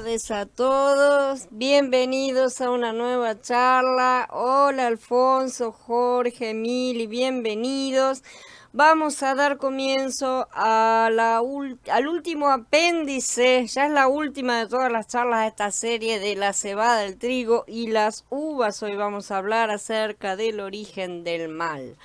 tardes a todos, bienvenidos a una nueva charla. Hola Alfonso, Jorge, Emily, bienvenidos. Vamos a dar comienzo a al último apéndice, ya es la última de todas las charlas de esta serie de la cebada, el trigo y las uvas. Hoy vamos a hablar acerca del origen del mal.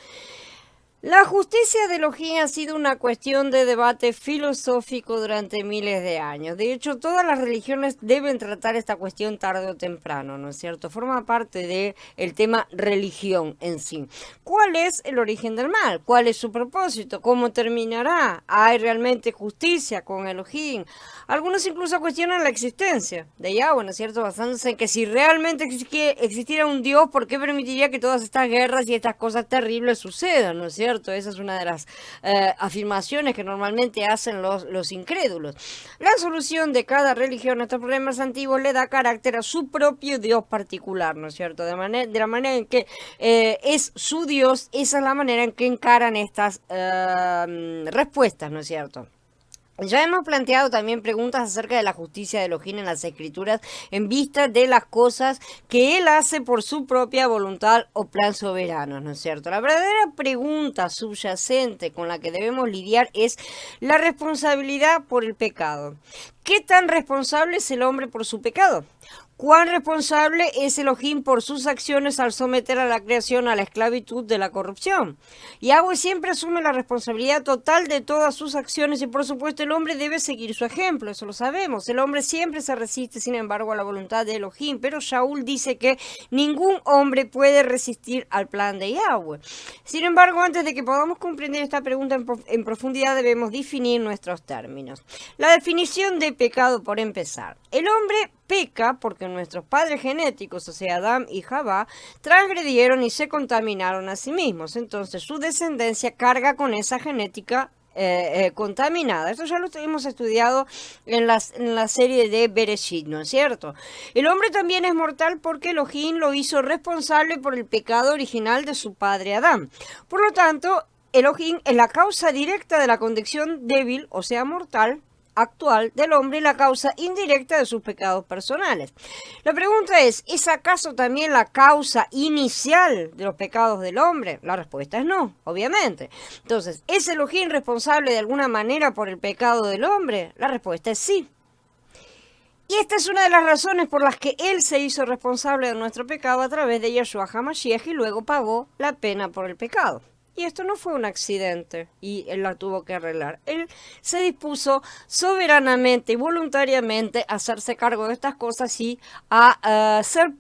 La justicia de Elohim ha sido una cuestión de debate filosófico durante miles de años. De hecho, todas las religiones deben tratar esta cuestión tarde o temprano, ¿no es cierto? Forma parte del tema religión en sí. ¿Cuál es el origen del mal? ¿Cuál es su propósito? ¿Cómo terminará? ¿Hay realmente justicia con Elohim? Algunos incluso cuestionan la existencia de Yahweh, ¿no es cierto? Basándose en que si realmente existiera un Dios, ¿por qué permitiría que todas estas guerras y estas cosas terribles sucedan, ¿no es cierto? Esa es una de las afirmaciones que normalmente hacen los incrédulos. La solución de cada religión a estos problemas antiguos le da carácter a su propio Dios particular, ¿no es cierto? De la manera en que es su Dios, esa es la manera en que encaran estas respuestas, ¿no es cierto? Ya hemos planteado también preguntas acerca de la justicia de Elohim en las Escrituras en vista de las cosas que Él hace por su propia voluntad o plan soberano, ¿no es cierto? La verdadera pregunta subyacente con la que debemos lidiar es la responsabilidad por el pecado. ¿Qué tan responsable es el hombre por su pecado? ¿Cuán responsable es Elohim por sus acciones al someter a la creación a la esclavitud de la corrupción? Yahweh siempre asume la responsabilidad total de todas sus acciones y por supuesto el hombre debe seguir su ejemplo, eso lo sabemos. El hombre siempre se resiste, sin embargo, a la voluntad de Elohim, pero Shaul dice que ningún hombre puede resistir al plan de Yahweh. Sin embargo, antes de que podamos comprender esta pregunta en profundidad, debemos definir nuestros términos. La definición de pecado, por empezar. El hombre peca porque nuestros padres genéticos, o sea, Adán y Javá, transgredieron y se contaminaron a sí mismos. Entonces, su descendencia carga con esa genética contaminada. Esto ya lo hemos estudiado en la serie de Bereshit, ¿no es cierto? El hombre también es mortal porque Elohim lo hizo responsable por el pecado original de su padre Adán. Por lo tanto, Elohim es la causa directa de la condición débil, o sea, mortal, actual del hombre y la causa indirecta de sus pecados personales. La pregunta ¿es acaso también la causa inicial de los pecados del hombre? La respuesta es no, obviamente. Entonces, ¿es Elohim responsable de alguna manera por el pecado del hombre? La respuesta es sí. Y esta es una de las razones por las que Él se hizo responsable de nuestro pecado a través de Yeshua HaMashiach y luego pagó la pena por el pecado. Y esto no fue un accidente y Él la tuvo que arreglar. Él se dispuso soberanamente y voluntariamente a hacerse cargo de estas cosas y a ser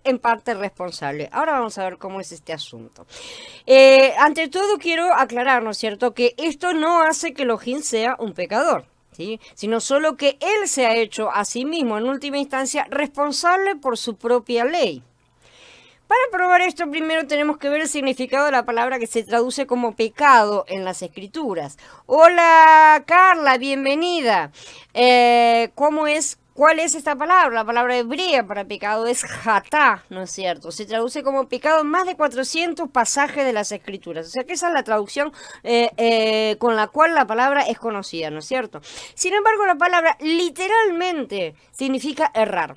en parte responsable. Ahora vamos a ver cómo es este asunto. Ante todo quiero aclarar, ¿no es cierto?, que esto no hace que Elohim sea un pecador. ¿Sí? Sino solo que Él se ha hecho a sí mismo, en última instancia, responsable por su propia ley. Para probar esto, primero tenemos que ver el significado de la palabra que se traduce como pecado en las Escrituras. Hola, Carla, bienvenida. ¿Cuál es esta palabra? La palabra hebrea para pecado es hatá, ¿no es cierto? Se traduce como pecado en más de 400 pasajes de las Escrituras. O sea que esa es la traducción con la cual la palabra es conocida, ¿no es cierto? Sin embargo, la palabra literalmente significa errar.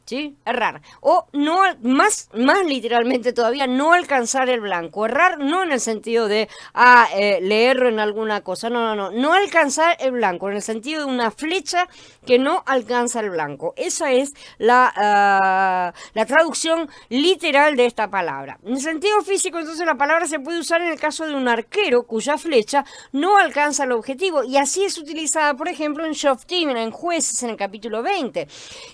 ¿Sí? Errar. O no, más literalmente todavía, no alcanzar el blanco. Errar no en el sentido de le erro en alguna cosa. No alcanzar el blanco, en el sentido de una flecha que no alcanza el blanco. Esa es la traducción literal de esta palabra. En el sentido físico, entonces, la palabra se puede usar en el caso de un arquero cuya flecha no alcanza el objetivo. Y así es utilizada, por ejemplo, en Shoftim, en Jueces, en el capítulo 20.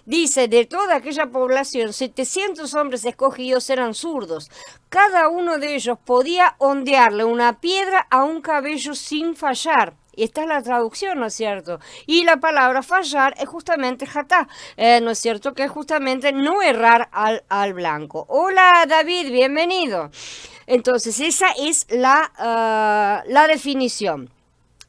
Dice, de toda aquella población, 700 hombres escogidos eran zurdos. Cada uno de ellos podía ondearle una piedra a un cabello sin fallar. Esta es la traducción, ¿no es cierto? Y la palabra fallar es justamente hatá, ¿no es cierto? Que es justamente no errar al blanco. Hola David, bienvenido. Entonces esa es la definición.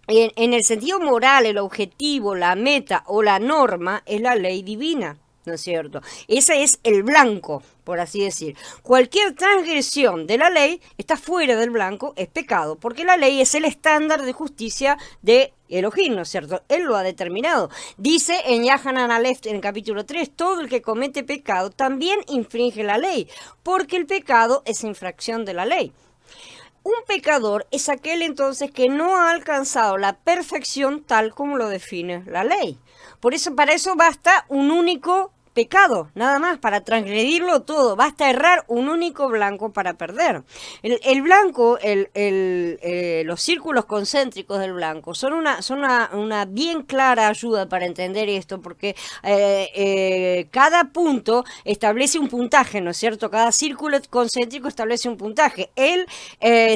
En el sentido moral, el objetivo, la meta o la norma es la ley divina. ¿no es cierto? Ese es el blanco, por así decir. Cualquier transgresión de la ley está fuera del blanco, es pecado, porque la ley es el estándar de justicia de Elohim, ¿no es cierto? Él lo ha determinado. Dice en Yahanan Aleph, en el capítulo 3, todo el que comete pecado también infringe la ley, porque el pecado es infracción de la ley. Un pecador es aquel entonces que no ha alcanzado la perfección tal como lo define la ley. Por eso, para eso basta un único pecado, nada más, para transgredirlo todo. Basta errar un único blanco para perder. El blanco, los círculos concéntricos del blanco son una bien clara ayuda para entender esto, porque cada punto establece un puntaje, ¿no es cierto? Cada círculo concéntrico establece un puntaje. El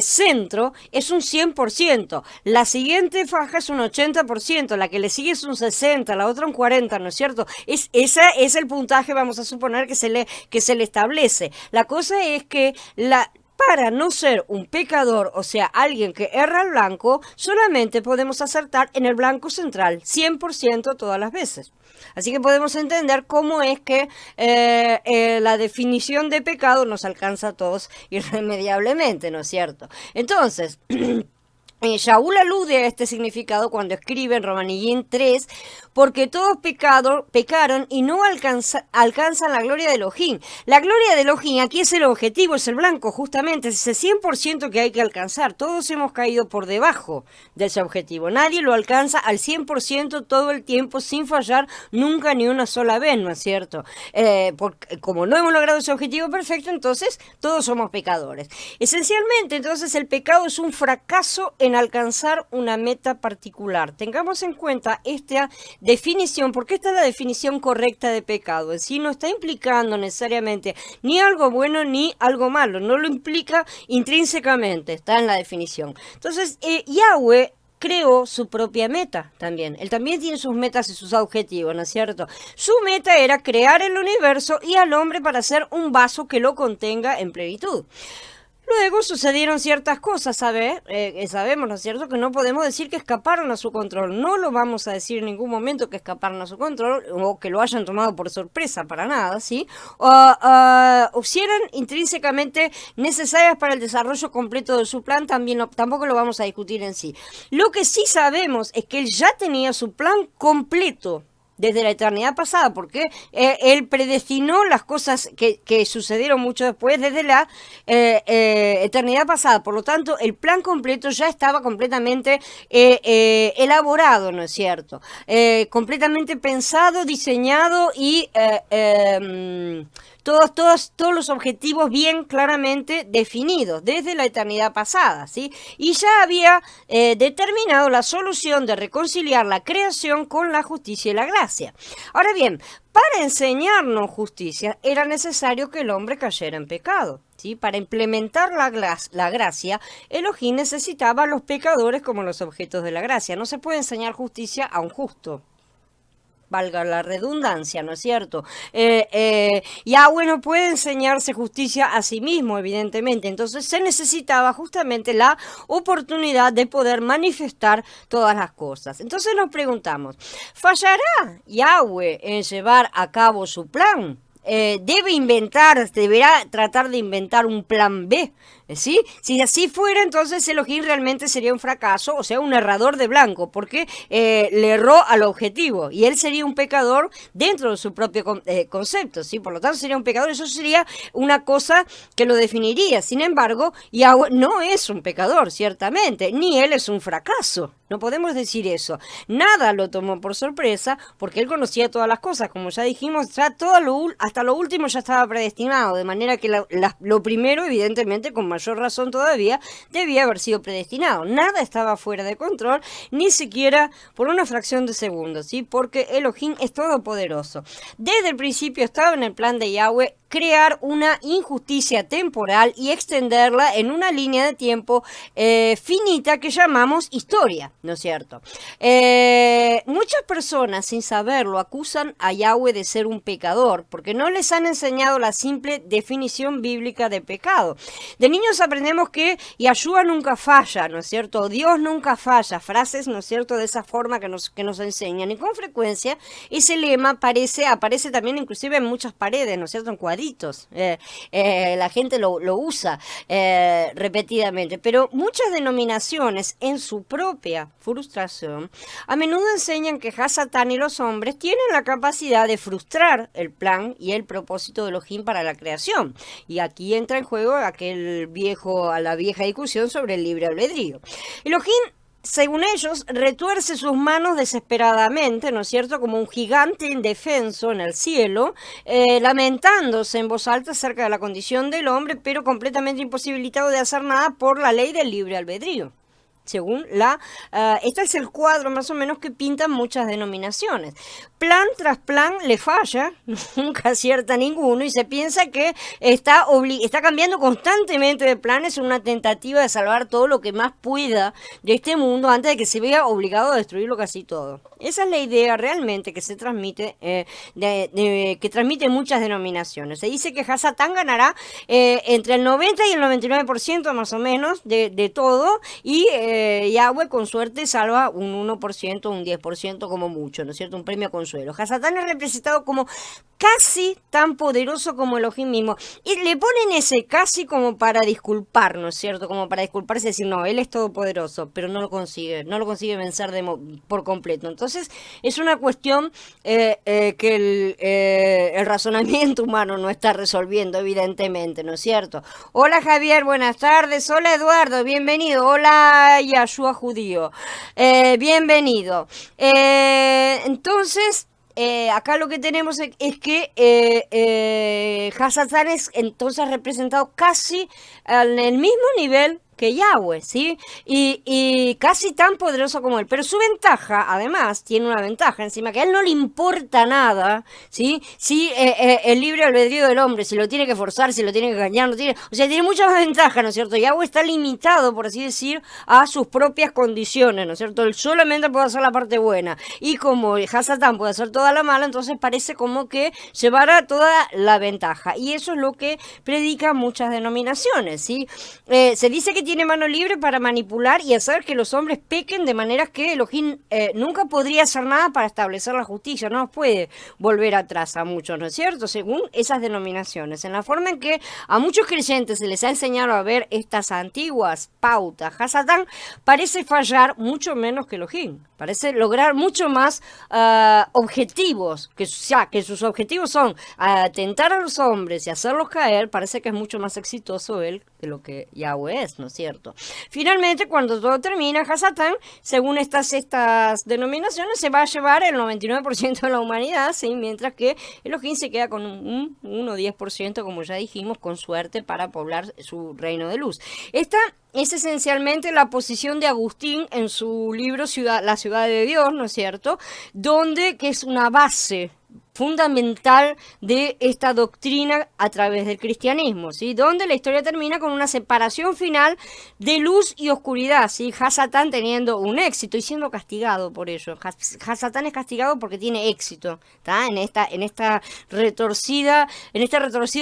centro es un 100%, la siguiente faja es un 80%, la que le sigue es un 60%, la otra un 40%, ¿no es cierto? Ese es el puntaje, vamos a suponer, que se le establece. La cosa es que para no ser un pecador, o sea, alguien que erra el blanco, solamente podemos acertar en el blanco central, 100% todas las veces. Así que podemos entender cómo es que la definición de pecado nos alcanza a todos irremediablemente, ¿no es cierto? Entonces, Shaul alude a este significado cuando escribe en Romanillín 3, porque todos pecaron y no alcanzan la gloria de Elohim. La gloria de Elohim aquí es el objetivo, es el blanco, justamente, es ese 100% que hay que alcanzar. Todos hemos caído por debajo de ese objetivo. Nadie lo alcanza al 100% todo el tiempo sin fallar nunca ni una sola vez, ¿no es cierto? Porque, como no hemos logrado ese objetivo perfecto, entonces todos somos pecadores. Esencialmente, entonces, el pecado es un fracaso en alcanzar una meta particular. Tengamos en cuenta esta definición, porque esta es la definición correcta de pecado. En sí no está implicando necesariamente ni algo bueno ni algo malo, no lo implica intrínsecamente, está en la definición. Entonces, Yahweh creó su propia meta también. Él también tiene sus metas y sus objetivos, ¿no es cierto? Su meta era crear el universo y al hombre para ser un vaso que lo contenga en plenitud. Luego sucedieron ciertas cosas, sabemos, ¿no es cierto?, que no podemos decir que escaparon a su control. No lo vamos a decir en ningún momento que escaparon a su control o que lo hayan tomado por sorpresa, para nada, ¿sí? O si eran intrínsecamente necesarias para el desarrollo completo de su plan, tampoco lo vamos a discutir en sí. Lo que sí sabemos es que él ya tenía su plan completo desde la eternidad pasada, porque él predestinó las cosas que sucedieron mucho después, desde la eternidad pasada. Por lo tanto, el plan completo ya estaba completamente elaborado, ¿no es cierto? Completamente pensado, diseñado y todos los objetivos bien claramente definidos desde la eternidad pasada, ¿sí? Y ya había determinado la solución de reconciliar la creación con la justicia y la gracia. Ahora bien, para enseñarnos justicia era necesario que el hombre cayera en pecado, ¿sí? Para implementar la gracia, Elohim necesitaba a los pecadores como los objetos de la gracia. No se puede enseñar justicia a un justo, valga la redundancia, ¿no es cierto? Yahweh no puede enseñarse justicia a sí mismo, evidentemente. Entonces se necesitaba justamente la oportunidad de poder manifestar todas las cosas. Entonces nos preguntamos, ¿fallará Yahweh en llevar a cabo su plan? Deberá tratar de inventar un plan B, ¿sí? Si así fuera, entonces Elohim realmente sería un fracaso, o sea, un errador de blanco, porque le erró al objetivo, y él sería un pecador dentro de su propio concepto, ¿sí? Por lo tanto, sería un pecador, eso sería una cosa que lo definiría. Sin embargo, Yahweh no es un pecador, ciertamente, ni él es un fracaso. No podemos decir eso. Nada lo tomó por sorpresa, porque él conocía todas las cosas. Como ya dijimos, ya hasta lo último ya estaba predestinado, de manera que lo primero, evidentemente, con mayor razón todavía, debía haber sido predestinado. Nada estaba fuera de control, ni siquiera por una fracción de segundo, ¿sí? Porque Elohim es todopoderoso. Desde el principio estaba en el plan de Yahweh crear una injusticia temporal y extenderla en una línea de tiempo finita que llamamos historia, ¿no es cierto? Muchas personas, sin saberlo, acusan a Yahweh de ser un pecador porque no les han enseñado la simple definición bíblica de pecado. De niños aprendemos que Yahshua nunca falla, ¿no es cierto? Dios nunca falla, frases, ¿no es cierto?, de esa forma que nos enseñan. Y con frecuencia ese lema aparece también inclusive en muchas paredes, ¿no es cierto?, en cuadritos. La gente lo usa repetidamente, pero muchas denominaciones en su propia frustración a menudo enseñan que Hasatán y los hombres tienen la capacidad de frustrar el plan y el propósito de Elohim para la creación. Y aquí entra en juego la vieja discusión sobre el libre albedrío. Elohim, según ellos, retuerce sus manos desesperadamente, ¿no es cierto?, como un gigante indefenso en el cielo, lamentándose en voz alta acerca de la condición del hombre, pero completamente imposibilitado de hacer nada por la ley del libre albedrío. Según este es el cuadro más o menos que pintan muchas denominaciones. Plan tras plan le falla, nunca acierta ninguno, y se piensa que está cambiando constantemente de planes en una tentativa de salvar todo lo que más pueda de este mundo antes de que se vea obligado a destruirlo casi todo. Esa es la idea realmente que se transmite, que transmiten muchas denominaciones. Se dice que Hasatán ganará entre el 90 y el 99% más o menos de todo, y Yahweh con suerte salva un 1%, un 10% como mucho, ¿no es cierto? Un premio a consuelo. Hasatán es representado como casi tan poderoso como Elohim mismo. Y le ponen ese casi como para disculpar, ¿no es cierto? Como para disculparse y decir, no, él es todopoderoso, pero no lo consigue vencer por completo. Entonces, es una cuestión que el razonamiento humano no está resolviendo, evidentemente, ¿no es cierto? Hola Javier, buenas tardes. Hola Eduardo, bienvenido. Hola Yahshua judío, bienvenido. Entonces, acá lo que tenemos es que Hasatán es entonces representado casi en el mismo nivel que Yahweh, ¿sí? Y casi tan poderoso como él. Pero su ventaja, además, tiene una ventaja encima, que a él no le importa nada, ¿sí? Si el libre albedrío del hombre, si lo tiene que forzar, si lo tiene que engañar, o sea, tiene muchas más ventajas, ¿no es cierto? Yahweh está limitado, por así decir, a sus propias condiciones, ¿no es cierto? Él solamente puede hacer la parte buena. Y como Hasatán puede hacer toda la mala, entonces parece como que llevará toda la ventaja. Y eso es lo que predican muchas denominaciones, ¿sí? Se dice que tiene mano libre para manipular y hacer que los hombres pequen de maneras que Elohim nunca podría hacer nada para establecer la justicia, no puede volver atrás a muchos, ¿no es cierto? Según esas denominaciones, en la forma en que a muchos creyentes se les ha enseñado a ver estas antiguas pautas, Hasatán parece fallar mucho menos que Elohim, parece lograr mucho más objetivos, que sus objetivos son tentar a los hombres y hacerlos caer, parece que es mucho más exitoso él de lo que Yahweh es, ¿no es cierto? Finalmente, cuando todo termina, Hasatán, según estas denominaciones, se va a llevar el 99% de la humanidad, ¿sí? Mientras que Elohim se queda con un 1 o 10%, como ya dijimos, con suerte para poblar su reino de luz. Esta es esencialmente la posición de Agustín en su libro La ciudad de Dios, ¿no es cierto? Que es una base fundamental de esta doctrina a través del cristianismo, ¿sí? Donde la historia termina con una separación final de luz y oscuridad, ¿sí? Hasatán teniendo un éxito y siendo castigado por ello. Hasatán es castigado porque tiene éxito, ¿tá? En este retorcido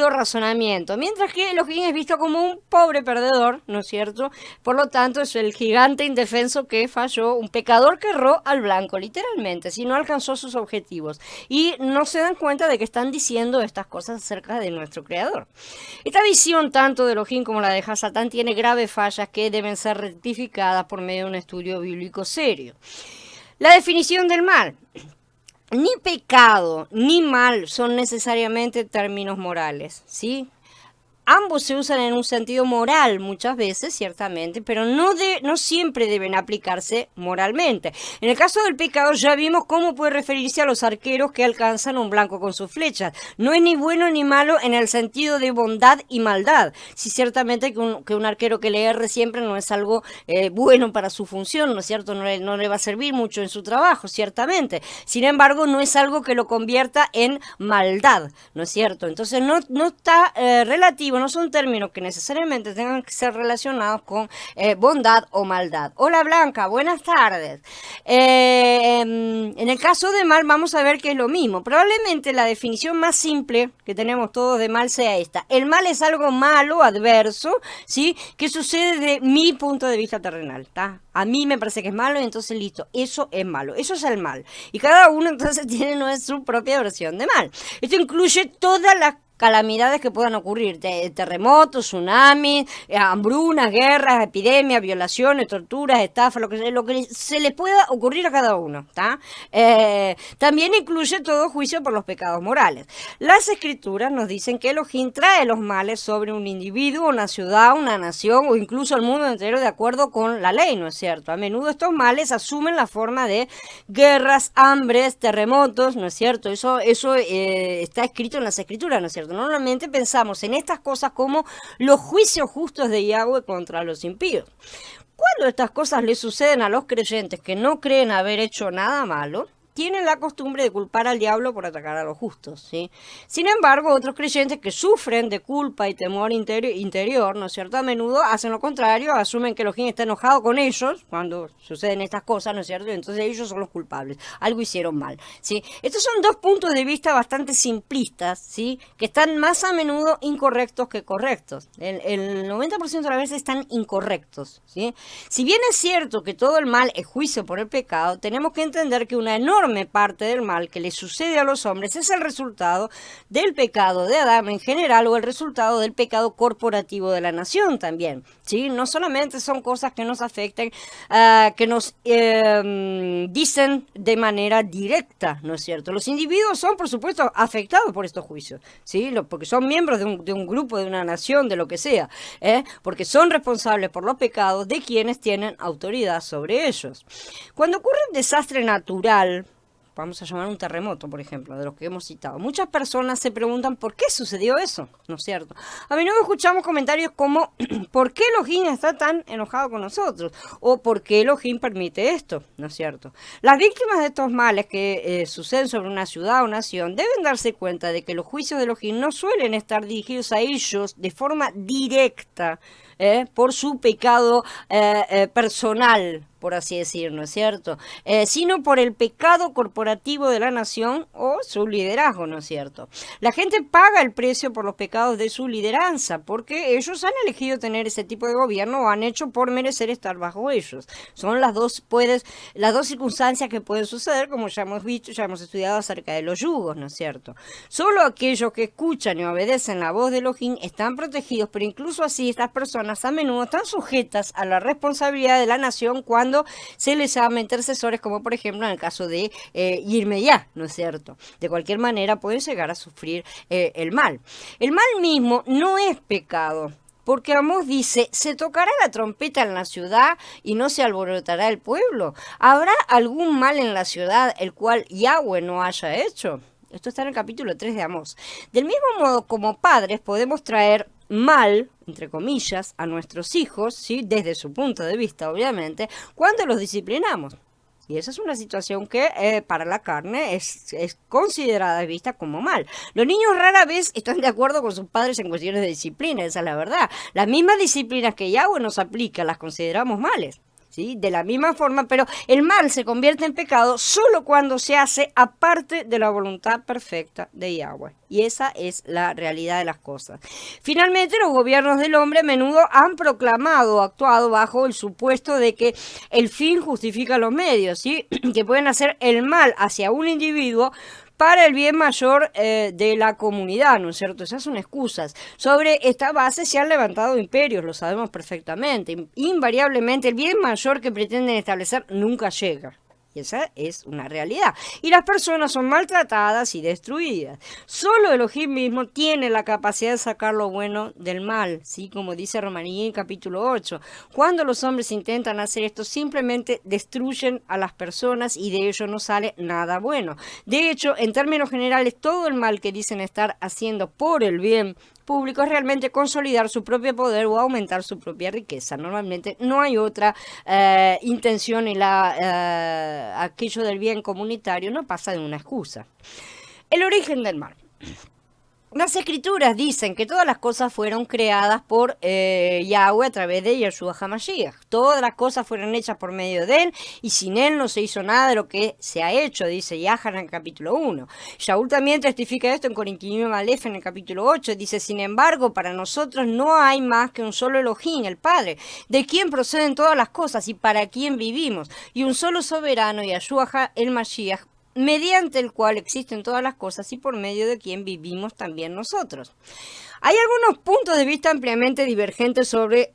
razonamiento, mientras que Elohim es visto como un pobre perdedor, ¿no es cierto? Por lo tanto, es el gigante indefenso que falló, un pecador que erró al blanco, literalmente, si no alcanzó sus objetivos. Y no se dan cuenta de que están diciendo estas cosas acerca de nuestro Creador. Esta visión, tanto de Elohim como la de Hasatán, tiene graves fallas que deben ser rectificadas por medio de un estudio bíblico serio. La definición del mal. Ni pecado ni mal son necesariamente términos morales, ¿sí? ambos se usan en un sentido moral muchas veces, ciertamente, pero no siempre deben aplicarse moralmente. En el caso del pecado ya vimos cómo puede referirse a los arqueros que alcanzan un blanco con sus flechas. No es ni bueno ni malo en el sentido de bondad y maldad. Sí, ciertamente que un arquero que le erre siempre no es algo bueno para su función, ¿no es cierto? No le va a servir mucho en su trabajo, ciertamente. Sin embargo, no es algo que lo convierta en maldad, ¿no es cierto? Entonces no está relativo, no son términos que necesariamente tengan que ser relacionados con bondad o maldad. Hola Blanca, buenas tardes. En el caso de mal vamos a ver que es lo mismo. Probablemente la definición más simple que tenemos todos de mal sea esta. El mal es algo malo, adverso, ¿sí? Que sucede desde mi punto de vista terrenal, ¿está? A mí me parece que es malo y entonces listo, eso es malo, eso es el mal. Y cada uno entonces tiene su propia versión de mal. Esto incluye todas las calamidades que puedan ocurrir, terremotos, tsunamis, hambrunas, guerras, epidemias, violaciones, torturas, estafas, lo que se le pueda ocurrir a cada uno, ¿tá? También incluye todo juicio por los pecados morales. Las escrituras nos dicen que Elohim trae los males sobre un individuo, una ciudad, una nación o incluso al mundo entero de acuerdo con la ley, ¿no es cierto? A menudo estos males asumen la forma de guerras, hambres, terremotos, ¿no es cierto? Eso está escrito en las escrituras, ¿no es cierto? Normalmente pensamos en estas cosas como los juicios justos de Yahweh contra los impíos. Cuando estas cosas le suceden a los creyentes que no creen haber hecho nada malo, tienen la costumbre de culpar al diablo por atacar a los justos, ¿sí? Sin embargo, otros creyentes que sufren de culpa y temor interior, ¿no es cierto? A menudo hacen lo contrario, asumen que Elohim está enojado con ellos cuando suceden estas cosas, ¿no es cierto? Y entonces ellos son los culpables, algo hicieron mal, ¿sí? Estos son dos puntos de vista bastante simplistas, ¿sí? Que están más a menudo incorrectos que correctos. El 90% de las veces están incorrectos, ¿sí? Si bien es cierto que todo el mal es juicio por el pecado, tenemos que entender que una enorme parte del mal que le sucede a los hombres es el resultado del pecado de Adán en general o el resultado del pecado corporativo de la nación también, ¿sí? No solamente son cosas que nos afectan, que nos dicen de manera directa, ¿no es cierto? Los individuos son, por supuesto, afectados por estos juicios, ¿sí? Porque son miembros de un grupo, de una nación, de lo que sea, porque son responsables por los pecados de quienes tienen autoridad sobre ellos. Cuando ocurre un desastre natural, vamos a llamar un terremoto, por ejemplo, de los que hemos citado, muchas personas se preguntan por qué sucedió eso, ¿no es cierto? A menudo escuchamos comentarios como ¿por qué Elohim está tan enojado con nosotros? O ¿por qué Elohim permite esto? ¿No es cierto? Las víctimas de estos males que suceden sobre una ciudad o nación deben darse cuenta de que los juicios de Elohim no suelen estar dirigidos a ellos de forma directa, por su pecado personal, por así decir, ¿no es cierto? Sino por el pecado corporativo de la nación o su liderazgo, ¿no es cierto? La gente paga el precio por los pecados de su lideranza, porque ellos han elegido tener ese tipo de gobierno o han hecho por merecer estar bajo ellos. Son las dos circunstancias que pueden suceder, como ya hemos visto, ya hemos estudiado acerca de los yugos, ¿no es cierto? Solo aquellos que escuchan y obedecen la voz de Elohim están protegidos, pero incluso así estas personas a menudo están sujetas a la responsabilidad de la nación cuando se les llama intercesores, como por ejemplo en el caso de irme ya, ¿no es cierto? De cualquier manera pueden llegar a sufrir el mal. El mal mismo no es pecado, porque Amós dice, ¿se tocará la trompeta en la ciudad y no se alborotará el pueblo? ¿Habrá algún mal en la ciudad el cual Yahweh no haya hecho? Esto está en el capítulo 3 de Amós. Del mismo modo, como padres podemos traer mal, entre comillas, a nuestros hijos, ¿sí? Desde su punto de vista, obviamente, cuando los disciplinamos. Y esa es una situación que para la carne es considerada y vista como mal. Los niños rara vez están de acuerdo con sus padres en cuestiones de disciplina, esa es la verdad. Las mismas disciplinas que Yahweh nos aplica las consideramos males, ¿sí? De la misma forma, pero el mal se convierte en pecado solo cuando se hace aparte de la voluntad perfecta de Yahweh. Y esa es la realidad de las cosas. Finalmente, los gobiernos del hombre a menudo han proclamado o actuado bajo el supuesto de que el fin justifica los medios, ¿sí? Que pueden hacer el mal hacia un individuo para el bien mayor de la comunidad, ¿no es cierto? Esas son excusas. Sobre esta base se han levantado imperios, lo sabemos perfectamente. Invariablemente, el bien mayor que pretenden establecer nunca llega. Y Esa es una realidad. Y las personas son maltratadas y destruidas. Solo Elohim mismo tiene la capacidad de sacar lo bueno del mal, ¿sí? Como dice Romaní en capítulo 8. Cuando los hombres intentan hacer esto, simplemente destruyen a las personas y de ello no sale nada bueno. De hecho, en términos generales, todo el mal que dicen estar haciendo por el bien público es realmente consolidar su propio poder o aumentar su propia riqueza. Normalmente no hay otra intención y aquello del bien comunitario no pasa de una excusa. El origen del mal. Las escrituras dicen que todas las cosas fueron creadas por Yahweh a través de Yeshua HaMashiach. Todas las cosas fueron hechas por medio de él y sin él no se hizo nada de lo que se ha hecho, dice Yahar en el capítulo 1. Shaul también testifica esto en Corintios Aleph en el capítulo 8. Dice, sin embargo, para nosotros no hay más que un solo Elohim, el Padre, de quien proceden todas las cosas y para quien vivimos, y un solo soberano, Yeshua el Mashiach, mediante el cual existen todas las cosas y por medio de quien vivimos también nosotros. Hay algunos puntos de vista ampliamente divergentes sobre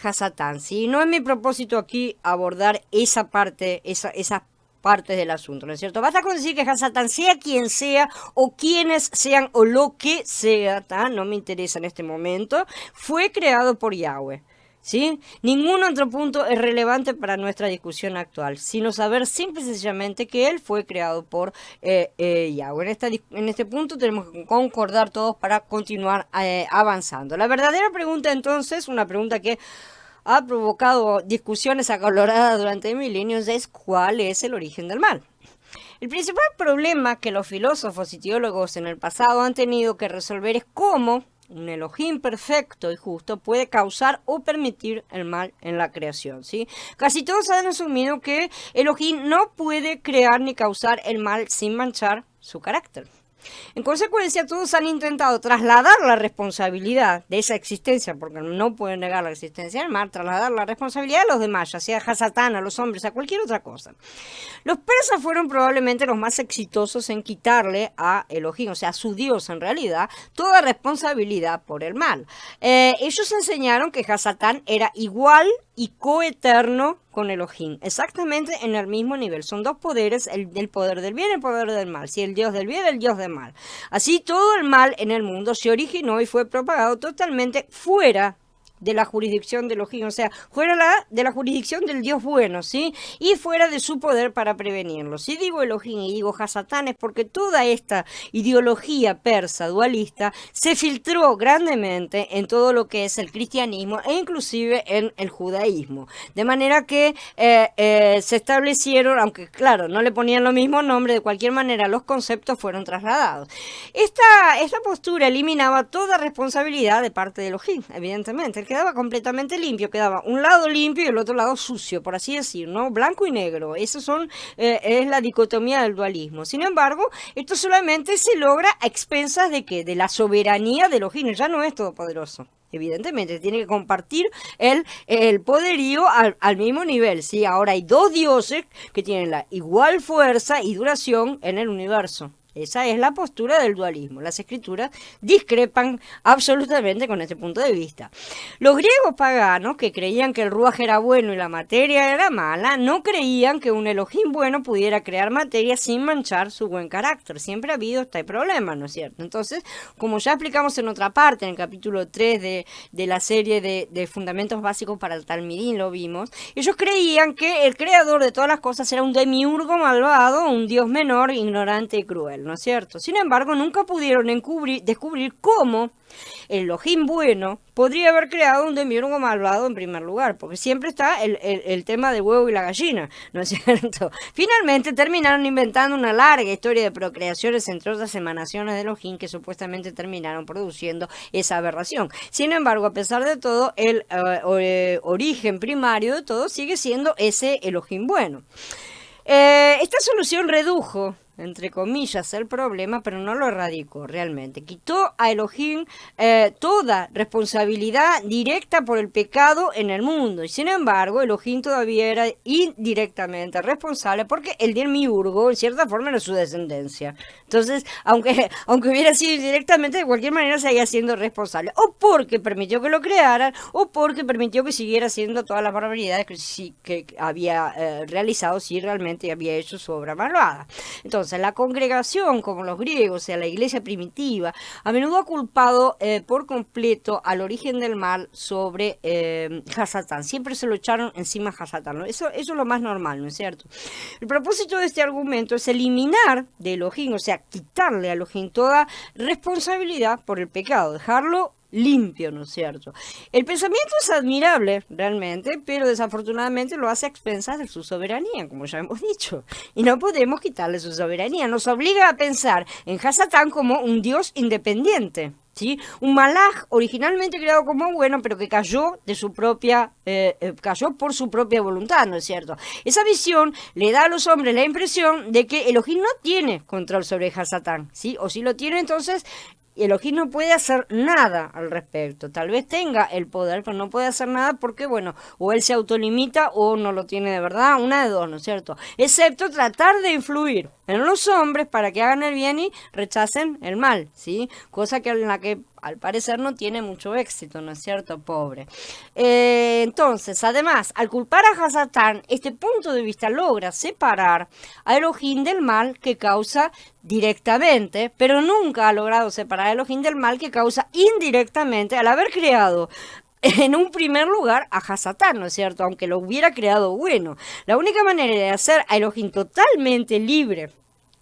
Hasatán, ¿sí? No es mi propósito aquí abordar esa parte, esas partes del asunto, ¿no es cierto? Basta con decir que Hasatán, sea quien sea o quienes sean o lo que sea, no me interesa en este momento, fue creado por Yahweh. ¿Sí? Ningún otro punto es relevante para nuestra discusión actual, sino saber simple y sencillamente que él fue creado por Yahweh. En este punto tenemos que concordar todos para continuar avanzando. La verdadera pregunta entonces, una pregunta que ha provocado discusiones acaloradas durante milenios, es ¿cuál es el origen del mal? El principal problema que los filósofos y teólogos en el pasado han tenido que resolver es cómo un Elohim perfecto y justo puede causar o permitir el mal en la creación, ¿sí? Casi todos han asumido que Elohim no puede crear ni causar el mal sin manchar su carácter. En consecuencia, todos han intentado trasladar la responsabilidad de esa existencia, porque no pueden negar la existencia del mal, trasladar la responsabilidad a los demás, ya sea a Hasatán, a los hombres, a cualquier otra cosa. Los persas fueron probablemente los más exitosos en quitarle a Elohim, o sea, a su Dios en realidad, toda responsabilidad por el mal. Ellos enseñaron que Hasatán era igual y coeterno con Elohim, exactamente en el mismo nivel. Son dos poderes, el poder del bien y el poder del mal. Si el Dios del bien, el Dios del mal. Así todo el mal en el mundo se originó y fue propagado totalmente fuera de la jurisdicción de Elohim, o sea, fuera de la jurisdicción del Dios bueno, ¿sí? Y fuera de su poder para prevenirlo. Si digo Elohim y digo Hasatán es porque toda esta ideología persa dualista se filtró grandemente en todo lo que es el cristianismo e inclusive en el judaísmo. De manera que se establecieron, aunque claro, no le ponían lo mismo nombre, de cualquier manera los conceptos fueron trasladados. Esta postura eliminaba toda responsabilidad de parte de Elohim, evidentemente. Quedaba completamente limpio, quedaba un lado limpio y el otro lado sucio, por así decir, ¿no? Blanco y negro, eso es la dicotomía del dualismo. Sin embargo, esto solamente se logra a expensas de ¿qué? De la soberanía de Elohim, ya no es todopoderoso. Evidentemente, tiene que compartir el poderío al mismo nivel, ¿sí? Ahora hay dos dioses que tienen la igual fuerza y duración en el universo. Esa es la postura del dualismo. Las escrituras discrepan absolutamente con este punto de vista. Los griegos paganos, que creían que el ruaj era bueno y la materia era mala, no creían que un Elohim bueno pudiera crear materia sin manchar su buen carácter. Siempre ha habido este problema, ¿no es cierto? Entonces, como ya explicamos en otra parte, en el capítulo 3 de la serie de Fundamentos Básicos para el Talmidín, lo vimos, ellos creían que el creador de todas las cosas era un demiurgo malvado, un dios menor, ignorante y cruel, ¿no es cierto? Sin embargo, nunca pudieron descubrir cómo el Elohim bueno podría haber creado un demiurgo malvado en primer lugar, porque siempre está el tema del huevo y la gallina, ¿no es cierto? Finalmente terminaron inventando una larga historia de procreaciones entre otras emanaciones de Elohim que supuestamente terminaron produciendo esa aberración. Sin embargo, a pesar de todo, el origen primario de todo sigue siendo ese Elohim bueno. Esta solución redujo entre comillas, el problema, pero no lo erradicó realmente. Quitó a Elohim toda responsabilidad directa por el pecado en el mundo. Y sin embargo, Elohim todavía era indirectamente responsable porque el Demiurgo, en cierta forma, era su descendencia. Entonces, aunque hubiera sido indirectamente, de cualquier manera seguía siendo responsable. O porque permitió que lo crearan, o porque permitió que siguiera haciendo todas las barbaridades que había realizado si realmente había hecho su obra malvada. Entonces, la congregación, como los griegos, o sea, la iglesia primitiva, a menudo ha culpado por completo al origen del mal sobre Hasatán. Siempre se lo echaron encima a Hasatán, ¿no? Eso es lo más normal, ¿no es cierto? El propósito de este argumento es eliminar de Elohim, o sea, quitarle a Elohim toda responsabilidad por el pecado, dejarlo limpio, ¿no es cierto? El pensamiento es admirable realmente, pero desafortunadamente lo hace a expensas de su soberanía, como ya hemos dicho, y no podemos quitarle su soberanía. Nos obliga a pensar en Hasatán como un dios independiente, ¿sí? Un malaj originalmente creado como bueno, pero que cayó de su propia, cayó por su propia voluntad, ¿no es cierto? Esa visión le da a los hombres la impresión de que Elohim no tiene control sobre Hasatán, ¿sí? O si lo tiene, entonces Elohim no puede hacer nada al respecto. Tal vez tenga el poder, pero no puede hacer nada porque, bueno, o él se autolimita o no lo tiene de verdad, una de dos, ¿no es cierto? Excepto tratar de influir en los hombres para que hagan el bien y rechacen el mal, ¿sí? Cosa que en la que al parecer no tiene mucho éxito, ¿no es cierto? Pobre. Entonces, además, al culpar a Hasatán, este punto de vista logra separar a Elohim del mal que causa directamente, pero nunca ha logrado separar a Elohim del mal que causa indirectamente al haber creado en un primer lugar a Hasatán, ¿no es cierto? Aunque lo hubiera creado bueno. La única manera de hacer a Elohim totalmente libre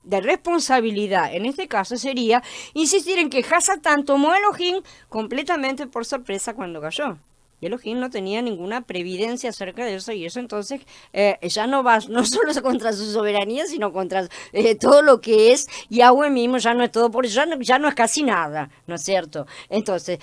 de responsabilidad, en este caso, sería insistir en que Hasatán tomó a Elohim completamente por sorpresa cuando cayó. Y Elohim no tenía ninguna previdencia acerca de eso, y eso entonces ya no va no solo contra su soberanía, sino contra todo lo que es Yahweh mismo, ya no es todo, por eso ya no es casi nada, ¿no es cierto? Entonces,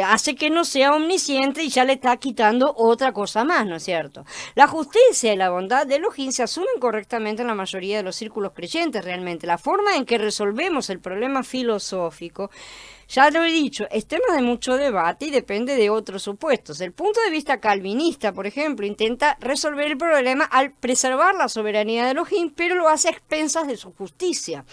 hace que no sea omnisciente y ya le está quitando otra cosa más, ¿no es cierto? La justicia y la bondad de Elohim se asumen correctamente en la mayoría de los círculos creyentes realmente. La forma en que resolvemos el problema filosófico, ya lo he dicho, es tema de mucho debate y depende de otros supuestos. El punto de vista calvinista, por ejemplo, intenta resolver el problema al preservar la soberanía de Elohim, pero lo hace a expensas de su justicia.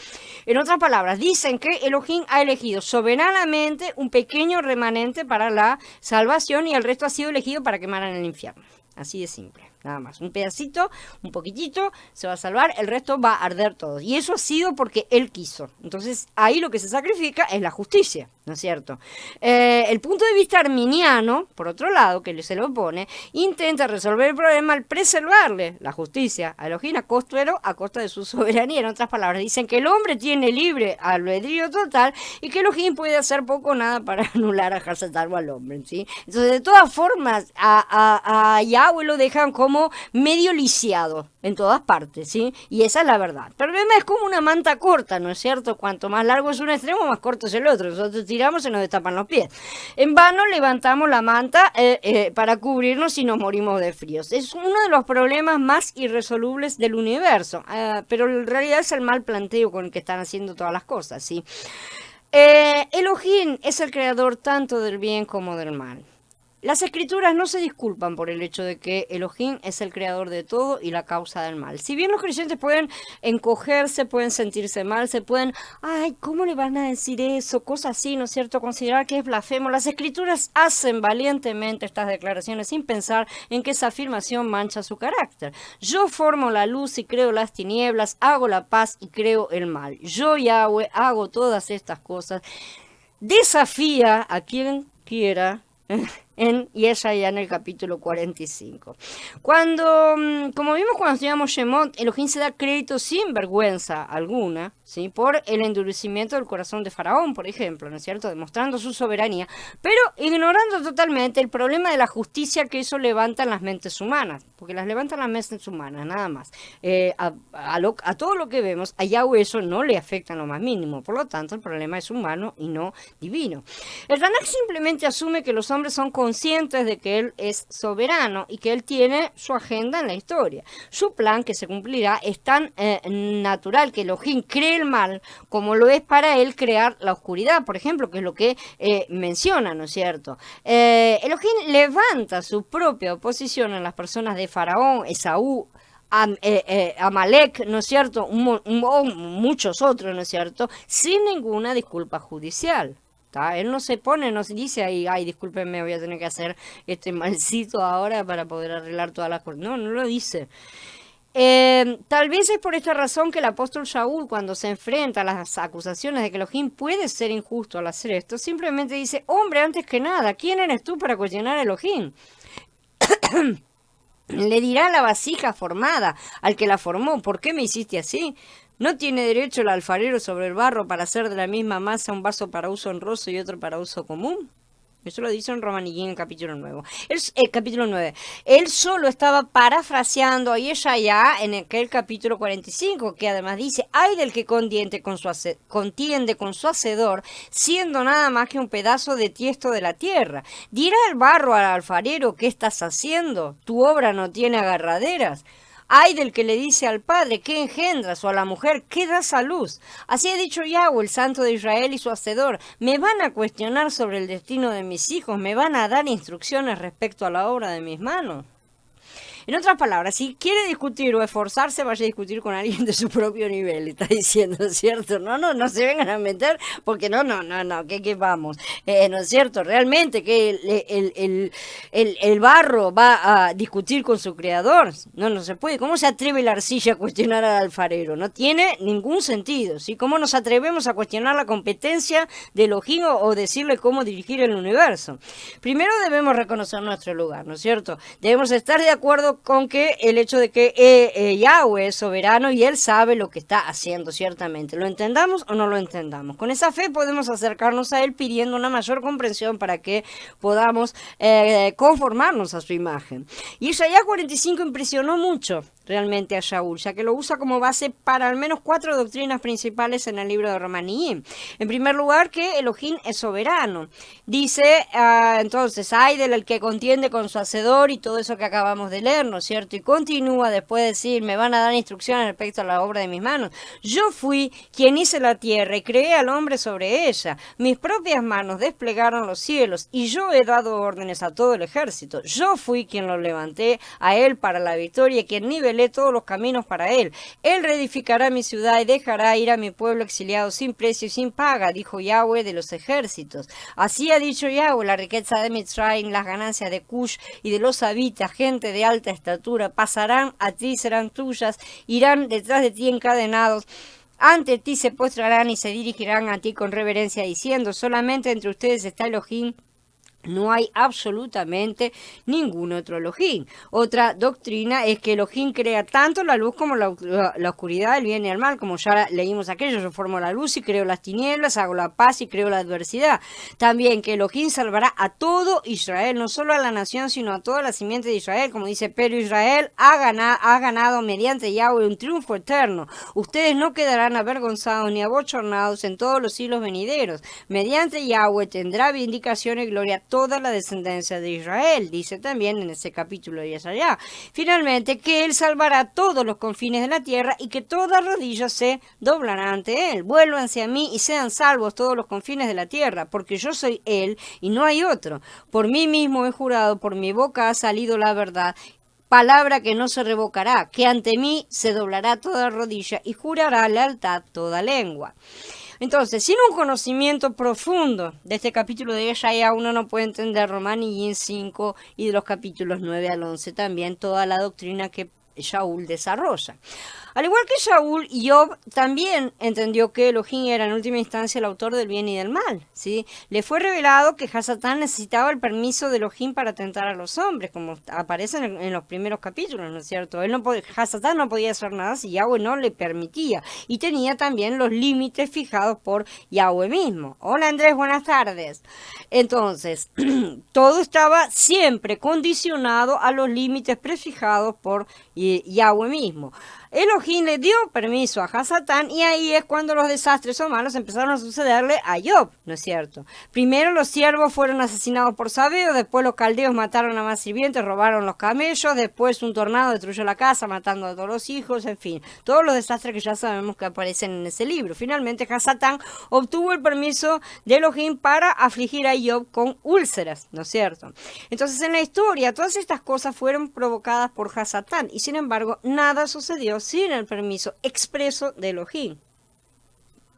En otras palabras, dicen que Elohim ha elegido soberanamente un pequeño remanente para la salvación y el resto ha sido elegido para quemar en el infierno. Así de simple, nada más. Un pedacito, un poquitito, se va a salvar, el resto va a arder todo. Y eso ha sido porque él quiso. Entonces, ahí lo que se sacrifica es la justicia, ¿no es cierto? El punto de vista arminiano, por otro lado, que se lo opone, intenta resolver el problema al preservarle la justicia a Elohim a costa de su soberanía. En otras palabras, dicen que el hombre tiene libre albedrío total y que Elohim puede hacer poco o nada para anular a Hasatán o al hombre, ¿sí? Entonces, de todas formas, a Yahweh lo dejan como medio lisiado en todas partes, ¿sí? Y esa es la verdad. El problema es como una manta corta, ¿no es cierto? Cuanto más largo es un extremo, más corto es el otro. Nosotros tiramos y nos destapan los pies. En vano levantamos la manta para cubrirnos y nos morimos de fríos. Es uno de los problemas más irresolubles del universo, pero en realidad es el mal planteo con el que están haciendo todas las cosas, ¿sí? Elohim es el creador tanto del bien como del mal. Las escrituras no se disculpan por el hecho de que Elohim es el creador de todo y la causa del mal. Si bien los creyentes pueden encogerse, pueden sentirse mal, se pueden, ay, ¿cómo le van a decir eso? Cosas así, ¿no es cierto? Considerar que es blasfemo. Las escrituras hacen valientemente estas declaraciones sin pensar en que esa afirmación mancha su carácter. Yo formo la luz y creo las tinieblas, hago la paz y creo el mal. Yo, Yahweh, hago todas estas cosas. Desafía a quien quiera y es allá en el capítulo 45. Como vimos cuando estudiamos Shemot, Elohim se da crédito sin vergüenza alguna, ¿sí? Por el endurecimiento del corazón de Faraón, por ejemplo, ¿no es cierto? Demostrando su soberanía, pero ignorando totalmente el problema de la justicia que eso levanta en las mentes humanas, porque las levantan las mentes humanas, nada más. A todo lo que vemos, a Yahweh eso no le afecta en lo más mínimo, por lo tanto el problema es humano y no divino. El Tanaj simplemente asume que los hombres son conscientes de que Él es soberano y que Él tiene su agenda en la historia. Su plan, que se cumplirá, es tan natural que Elohim cree el mal como lo es para Él crear la oscuridad, por ejemplo, que es lo que menciona, ¿no es cierto? Elohim levanta su propia oposición en las personas de Faraón, Esaú, Amalek, ¿no es cierto? Muchos otros, ¿no es cierto? Sin ninguna disculpa judicial. ¿Tá? Él no se pone, no se dice ahí, ay, discúlpenme, voy a tener que hacer este malcito ahora para poder arreglar todas las cosas. No, no lo dice. Tal vez es por esta razón que el apóstol Shaul, cuando se enfrenta a las acusaciones de que Elohim puede ser injusto al hacer esto, simplemente dice, hombre, antes que nada, ¿quién eres tú para cuestionar a Elohim? Le dirá a la vasija formada, al que la formó, ¿por qué me hiciste así? ¿No tiene derecho el alfarero sobre el barro para hacer de la misma masa un vaso para uso honroso y otro para uso común? Eso lo dice en Romanillín en capítulo 9. Él solo estaba parafraseando a Yeshaya en aquel capítulo 45, que además dice, ay del que contiende con su hacedor, siendo nada más que un pedazo de tiesto de la tierra. Dirá el barro al alfarero, ¿qué estás haciendo? Tu obra no tiene agarraderas. Ay del que le dice al padre, ¿qué engendras? O a la mujer, ¿qué das a luz? Así ha dicho Yahweh, el Santo de Israel y su hacedor. Me van a cuestionar sobre el destino de mis hijos, me van a dar instrucciones respecto a la obra de mis manos. En otras palabras, si quiere discutir o esforzarse, vaya a discutir con alguien de su propio nivel, está diciendo, ¿cierto? No se vengan a meter, porque no, que vamos, ¿no es cierto? Realmente que el barro va a discutir con su creador, no se puede. ¿Cómo se atreve la arcilla a cuestionar al alfarero? No tiene ningún sentido, ¿sí? ¿Cómo nos atrevemos a cuestionar la competencia de Elohim o decirle cómo dirigir el universo? Primero debemos reconocer nuestro lugar, ¿no es cierto? Debemos estar de acuerdo con que el hecho de que Yahweh es soberano y Él sabe lo que está haciendo, ciertamente. ¿Lo entendamos o no lo entendamos? Con esa fe podemos acercarnos a Él pidiendo una mayor comprensión para que podamos conformarnos a su imagen. Y Isaías 45 impresionó mucho realmente a Shaul, ya que lo usa como base para al menos 4 doctrinas principales en el libro de Romaníim. En primer lugar, que Elohim es soberano. Dice, entonces, ay del que contiende con su hacedor y todo eso que acabamos de leer, ¿no es cierto? Y continúa después de decir, me van a dar instrucciones respecto a la obra de mis manos. Yo fui quien hice la tierra y creé al hombre sobre ella. Mis propias manos desplegaron los cielos y yo he dado órdenes a todo el ejército. Yo fui quien lo levanté a él para la victoria, quien nivelé todos los caminos para él. Él reedificará mi ciudad y dejará ir a mi pueblo exiliado sin precio y sin paga, dijo Yahweh de los ejércitos. Así ha dicho Yahweh, la riqueza de Mitzrayim, las ganancias de Cush y de los habitas, gente de alta estatura, pasarán a ti, serán tuyas, irán detrás de ti encadenados. Ante ti se postrarán y se dirigirán a ti con reverencia, diciendo, solamente entre ustedes está Elohim. No hay absolutamente ningún otro Elohim. Otra doctrina es que Elohim crea tanto la luz como la oscuridad, el bien y el mal, como ya leímos aquello. Yo formo la luz y creo las tinieblas, hago la paz y creo la adversidad. También que Elohim salvará a todo Israel, no solo a la nación, sino a toda la simiente de Israel, como dice, pero Israel ha ganado mediante Yahweh un triunfo eterno. Ustedes no quedarán avergonzados ni abochornados en todos los siglos venideros. Mediante Yahweh tendrá vindicación y gloria toda la descendencia de Israel, dice también en ese capítulo de Yesaya. Finalmente, que Él salvará todos los confines de la tierra y que toda rodilla se doblará ante Él. Vuélvanse a mí y sean salvos todos los confines de la tierra, porque yo soy Él y no hay otro. Por mí mismo he jurado, por mi boca ha salido la verdad, palabra que no se revocará, que ante mí se doblará toda rodilla y jurará lealtad toda lengua. Entonces, sin un conocimiento profundo de este capítulo de Yeshaya, uno no puede entender Romaníim 5 y de los capítulos 9 al 11 también, toda la doctrina que Shaul desarrolla. Al igual que Shaul, Job también entendió que Elohim era en última instancia el autor del bien y del mal, ¿sí? Le fue revelado que Hasatán necesitaba el permiso de Elohim para tentar a los hombres, como aparece en los primeros capítulos, ¿no es cierto? Hasatán no podía hacer nada si Yahweh no le permitía, y tenía también los límites fijados por Yahweh mismo. Hola Andrés, buenas tardes. Entonces, todo estaba siempre condicionado a los límites prefijados por Yahweh mismo. Elohim le dio permiso a Hasatán y ahí es cuando los desastres o malos empezaron a sucederle a Job, ¿no es cierto? Primero los siervos fueron asesinados por Sabeo, después los caldeos mataron a más sirvientes, robaron los camellos, después un tornado destruyó la casa matando a todos los hijos, en fin, todos los desastres que ya sabemos que aparecen en ese libro. Finalmente Hasatán obtuvo el permiso de Elohim para afligir a Job con úlceras, ¿no es cierto? Entonces en la historia todas estas cosas fueron provocadas por Hasatán y sin embargo nada sucedió sin el permiso expreso de Elohim.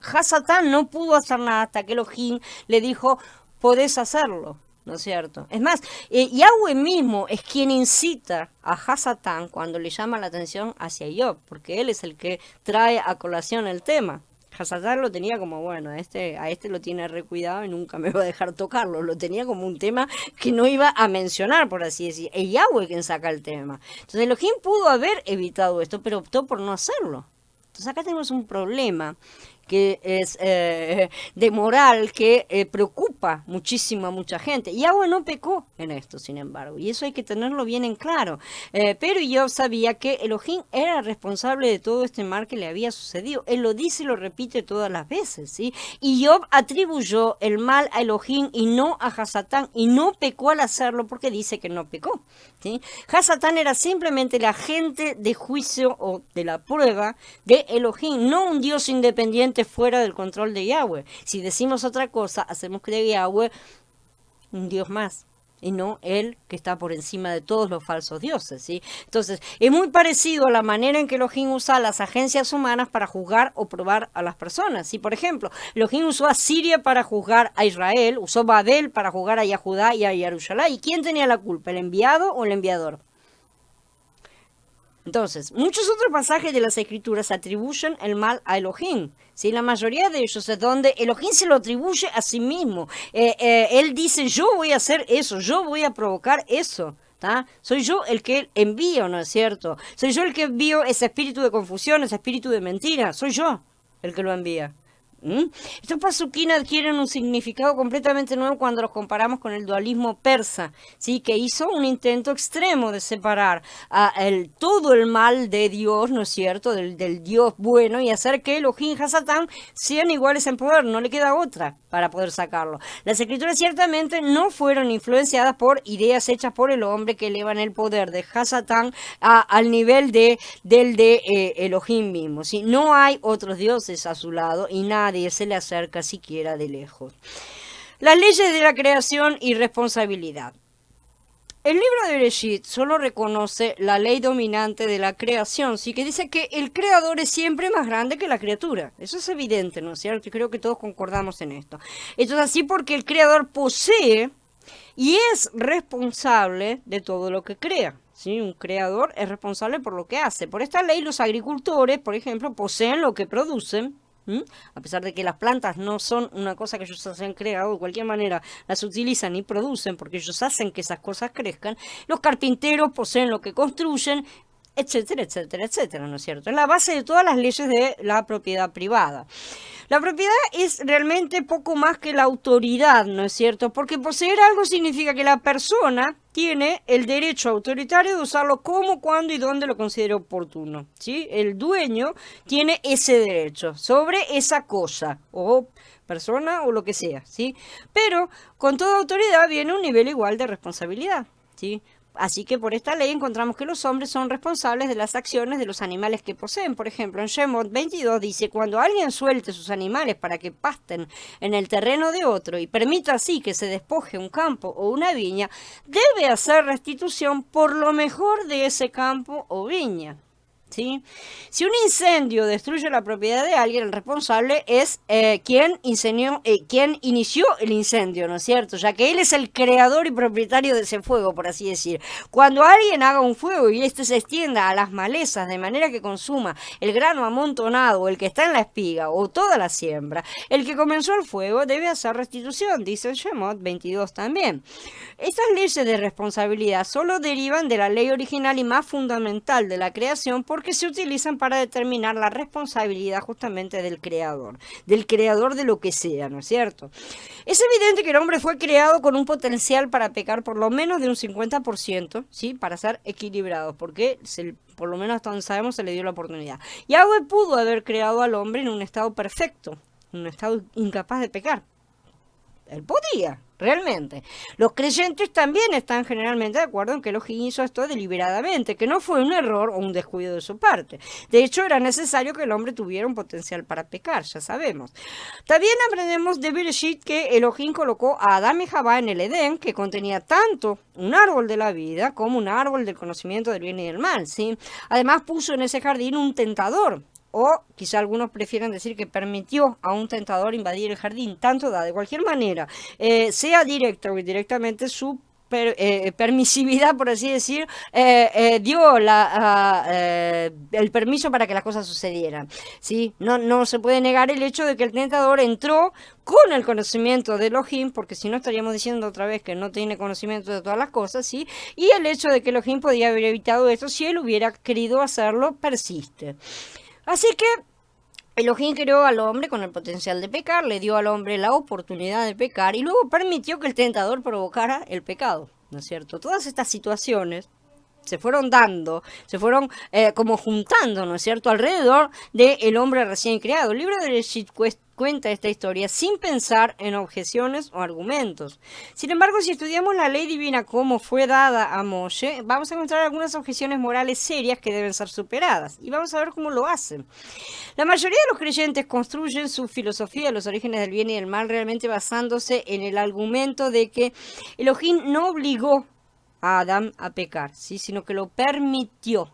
Hasatán no pudo hacer nada hasta que Elohim le dijo, podés hacerlo, ¿no es cierto? Es más, Yahweh mismo es quien incita a Hasatán cuando le llama la atención hacia Job, porque él es el que trae a colación el tema. Hasatán lo tenía como, bueno, a este lo tiene recuidado y nunca me va a dejar tocarlo. Lo tenía como un tema que no iba a mencionar, por así decir. Es Yahweh quien saca el tema. Entonces Elohim pudo haber evitado esto, pero optó por no hacerlo. Entonces acá tenemos un problema que es de moral, que preocupa muchísimo a mucha gente. Yahweh no pecó en esto, sin embargo, y eso hay que tenerlo bien en claro. Pero Job sabía que Elohim era responsable de todo este mal que le había sucedido. Él lo dice y lo repite todas las veces, ¿sí? Y Job atribuyó el mal a Elohim y no a Hasatán, y no pecó al hacerlo porque dice que no pecó, ¿sí? Hasatán era simplemente el agente de juicio o de la prueba de Elohim, no un Dios independiente fuera del control de Yahweh. Si decimos otra cosa, hacemos que de Yahweh un Dios más y no él que está por encima de todos los falsos dioses, ¿sí? Entonces, es muy parecido a la manera en que Elohim usa las agencias humanas para juzgar o probar a las personas, ¿sí? Por ejemplo, Elohim usó a Siria para juzgar a Israel, usó Babel para juzgar a Yahudá y a Jerusalén. ¿Y quién tenía la culpa, el enviado o el enviador? Entonces, muchos otros pasajes de las Escrituras atribuyen el mal a Elohim. ¿Sí? La mayoría de ellos es donde Elohim se lo atribuye a sí mismo. Él dice, yo voy a hacer eso, yo voy a provocar eso. ¿Tá? Soy yo el que envío, ¿no es cierto? Soy yo el que envío ese espíritu de confusión, ese espíritu de mentira. Soy yo el que lo envía. Estos pasuquín adquieren un significado completamente nuevo cuando los comparamos con el dualismo persa, ¿sí? Que hizo un intento extremo de separar todo el mal de Dios, ¿no es cierto?, del Dios bueno, y hacer que Elohim y Hasatán sean iguales en poder. No le queda otra para poder sacarlo. Las escrituras ciertamente no fueron influenciadas por ideas hechas por el hombre que elevan el poder de Hasatán al nivel del de Elohim mismo, ¿sí? No hay otros dioses a su lado y nadie se le acerca siquiera de lejos. Las leyes de la creación y responsabilidad. El libro de Bereshit solo reconoce la ley dominante de la creación, sí, que dice que el creador es siempre más grande que la criatura. Eso es evidente, ¿no es cierto? Y creo que todos concordamos en esto. Esto es así porque el creador posee y es responsable de todo lo que crea. ¿Sí? Un creador es responsable por lo que hace. Por esta ley, los agricultores, por ejemplo, poseen lo que producen. A pesar de que las plantas no son una cosa que ellos han creado, de cualquier manera las utilizan y producen porque ellos hacen que esas cosas crezcan. Los carpinteros poseen lo que construyen, etcétera, etcétera, etcétera, ¿no es cierto? Es la base de todas las leyes de la propiedad privada. La propiedad es realmente poco más que la autoridad, ¿no es cierto? Porque poseer algo significa que la persona tiene el derecho autoritario de usarlo como, cuando y dónde lo considere oportuno, ¿sí? El dueño tiene ese derecho sobre esa cosa o persona o lo que sea, ¿sí? Pero con toda autoridad viene un nivel igual de responsabilidad, ¿sí? Así que por esta ley encontramos que los hombres son responsables de las acciones de los animales que poseen. Por ejemplo, en Shemot 22 dice, cuando alguien suelte sus animales para que pasten en el terreno de otro y permita así que se despoje un campo o una viña, debe hacer restitución por lo mejor de ese campo o viña. ¿Sí? Si un incendio destruye la propiedad de alguien, el responsable es quien inició el incendio, ¿no es cierto? Ya que él es el creador y propietario de ese fuego, por así decir. Cuando alguien haga un fuego y este se extienda a las malezas de manera que consuma el grano amontonado, o el que está en la espiga, o toda la siembra, el que comenzó el fuego debe hacer restitución, dice el Shemot 22 también. Estas leyes de responsabilidad solo derivan de la ley original y más fundamental de la creación, por porque se utilizan para determinar la responsabilidad justamente del creador de lo que sea, ¿no es cierto? Es evidente que el hombre fue creado con un potencial para pecar por lo menos de un 50%, ¿sí? Para ser equilibrado, porque por lo menos hasta donde sabemos se le dio la oportunidad. Yahweh pudo haber creado al hombre en un estado perfecto, en un estado incapaz de pecar. Él podía, realmente. Los creyentes también están generalmente de acuerdo en que Elohim hizo esto deliberadamente, que no fue un error o un descuido de su parte. De hecho, era necesario que el hombre tuviera un potencial para pecar, ya sabemos. También aprendemos de Bereshit que Elohim colocó a Adán y Jabá en el Edén, que contenía tanto un árbol de la vida como un árbol del conocimiento del bien y del mal, ¿sí? Además puso en ese jardín un tentador, o quizá algunos prefieren decir que permitió a un tentador invadir el jardín. Tanto da, de cualquier manera, sea directa o indirectamente, su permisividad, por así decir, dio el permiso para que las cosas sucedieran, ¿sí? No se puede negar el hecho de que el tentador entró con el conocimiento de Elohim, porque si no estaríamos diciendo otra vez que no tiene conocimiento de todas las cosas, ¿sí? Y el hecho de que Elohim podía haber evitado esto si él hubiera querido hacerlo persiste. Así que Elohim creó al hombre con el potencial de pecar, le dio al hombre la oportunidad de pecar y luego permitió que el tentador provocara el pecado, ¿no es cierto? Todas estas situaciones se fueron dando, se fueron como juntando, ¿no es cierto?, alrededor del hombre recién creado. El libro de Bereshit cuenta esta historia sin pensar en objeciones o argumentos. Sin embargo, si estudiamos la ley divina como fue dada a Moshe, vamos a encontrar algunas objeciones morales serias que deben ser superadas. Y vamos a ver cómo lo hacen. La mayoría de los creyentes construyen su filosofía de los orígenes del bien y del mal realmente basándose en el argumento de que Elohim no obligó a Adán a pecar, ¿sí?, sino que lo permitió.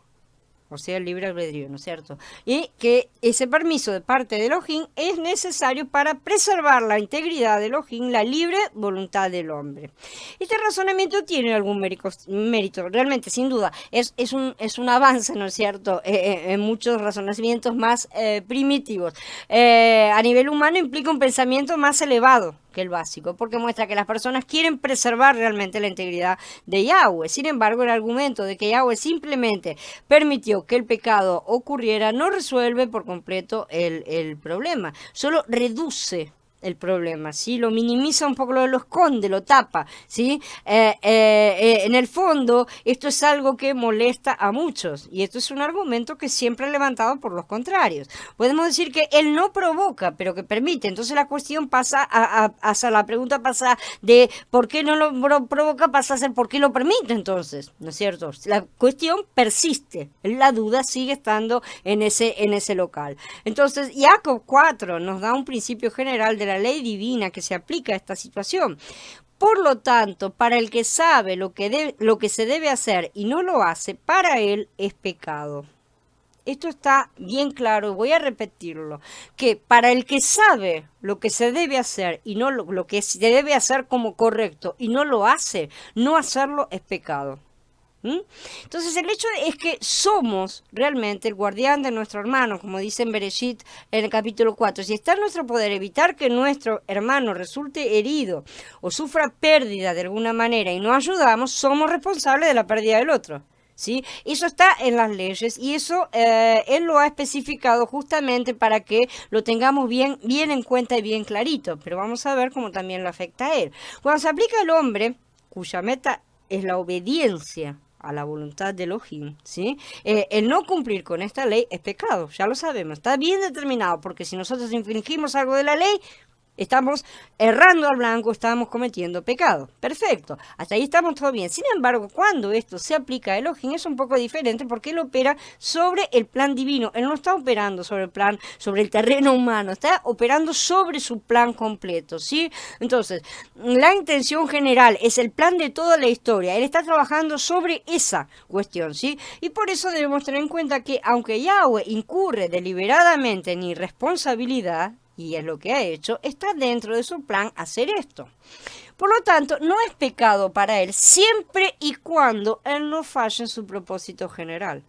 O sea, el libre albedrío, ¿no es cierto? Y que ese permiso de parte de Elohim es necesario para preservar la integridad de Elohim, la libre voluntad del hombre. Este razonamiento tiene algún mérito, realmente, sin duda. Es un avance, ¿no es cierto?, en muchos razonamientos más primitivos. A nivel humano implica un pensamiento más elevado que el básico, porque muestra que las personas quieren preservar realmente la integridad de Yahweh. Sin embargo, el argumento de que Yahweh simplemente permitió que el pecado ocurriera no resuelve por completo el problema, solo reduce el problema, ¿sí? Lo minimiza un poco, lo esconde, lo tapa, ¿sí? En el fondo, esto es algo que molesta a muchos, y esto es un argumento que siempre ha levantado por los contrarios. Podemos decir que él no provoca, pero que permite. Entonces la cuestión pasa a la pregunta pasa de por qué no lo provoca, pasa a ser por qué lo permite entonces, ¿no es cierto? La cuestión persiste, la duda sigue estando en ese local. Entonces, Jacob 4 nos da un principio general de la ley divina que se aplica a esta situación. Por lo tanto, para el que sabe lo que se debe hacer y no lo hace, para él es pecado. Esto está bien claro, voy a repetirlo, que para el que sabe lo que se debe hacer y no lo que se debe hacer como correcto y no lo hace, no hacerlo es pecado. Entonces el hecho es que somos realmente el guardián de nuestro hermano, como dice en Bereshit en el capítulo 4. Si está en nuestro poder evitar que nuestro hermano resulte herido o sufra pérdida de alguna manera y no ayudamos, somos responsables de la pérdida del otro, ¿sí? Eso está en las leyes y eso él lo ha especificado justamente para que lo tengamos bien en cuenta y bien clarito, pero vamos a ver cómo también lo afecta a él. Cuando se aplica al hombre, cuya meta es la obediencia a la voluntad de Elohim, ¿sí? El no cumplir con esta ley es pecado, ya lo sabemos, está bien determinado, porque si nosotros infringimos algo de la ley, estamos errando al blanco, estamos cometiendo pecado. Perfecto, hasta ahí estamos todo bien. Sin embargo, cuando esto se aplica a Elohim es un poco diferente porque él opera sobre el plan divino. Él no está operando sobre el terreno humano, está operando sobre su plan completo, ¿sí? Entonces, la intención general es el plan de toda la historia. Él está trabajando sobre esa cuestión, ¿sí? Y por eso debemos tener en cuenta que aunque Yahweh incurre deliberadamente en irresponsabilidad, y es lo que ha hecho, está dentro de su plan hacer esto. Por lo tanto, no es pecado para él siempre y cuando él no falle en su propósito general.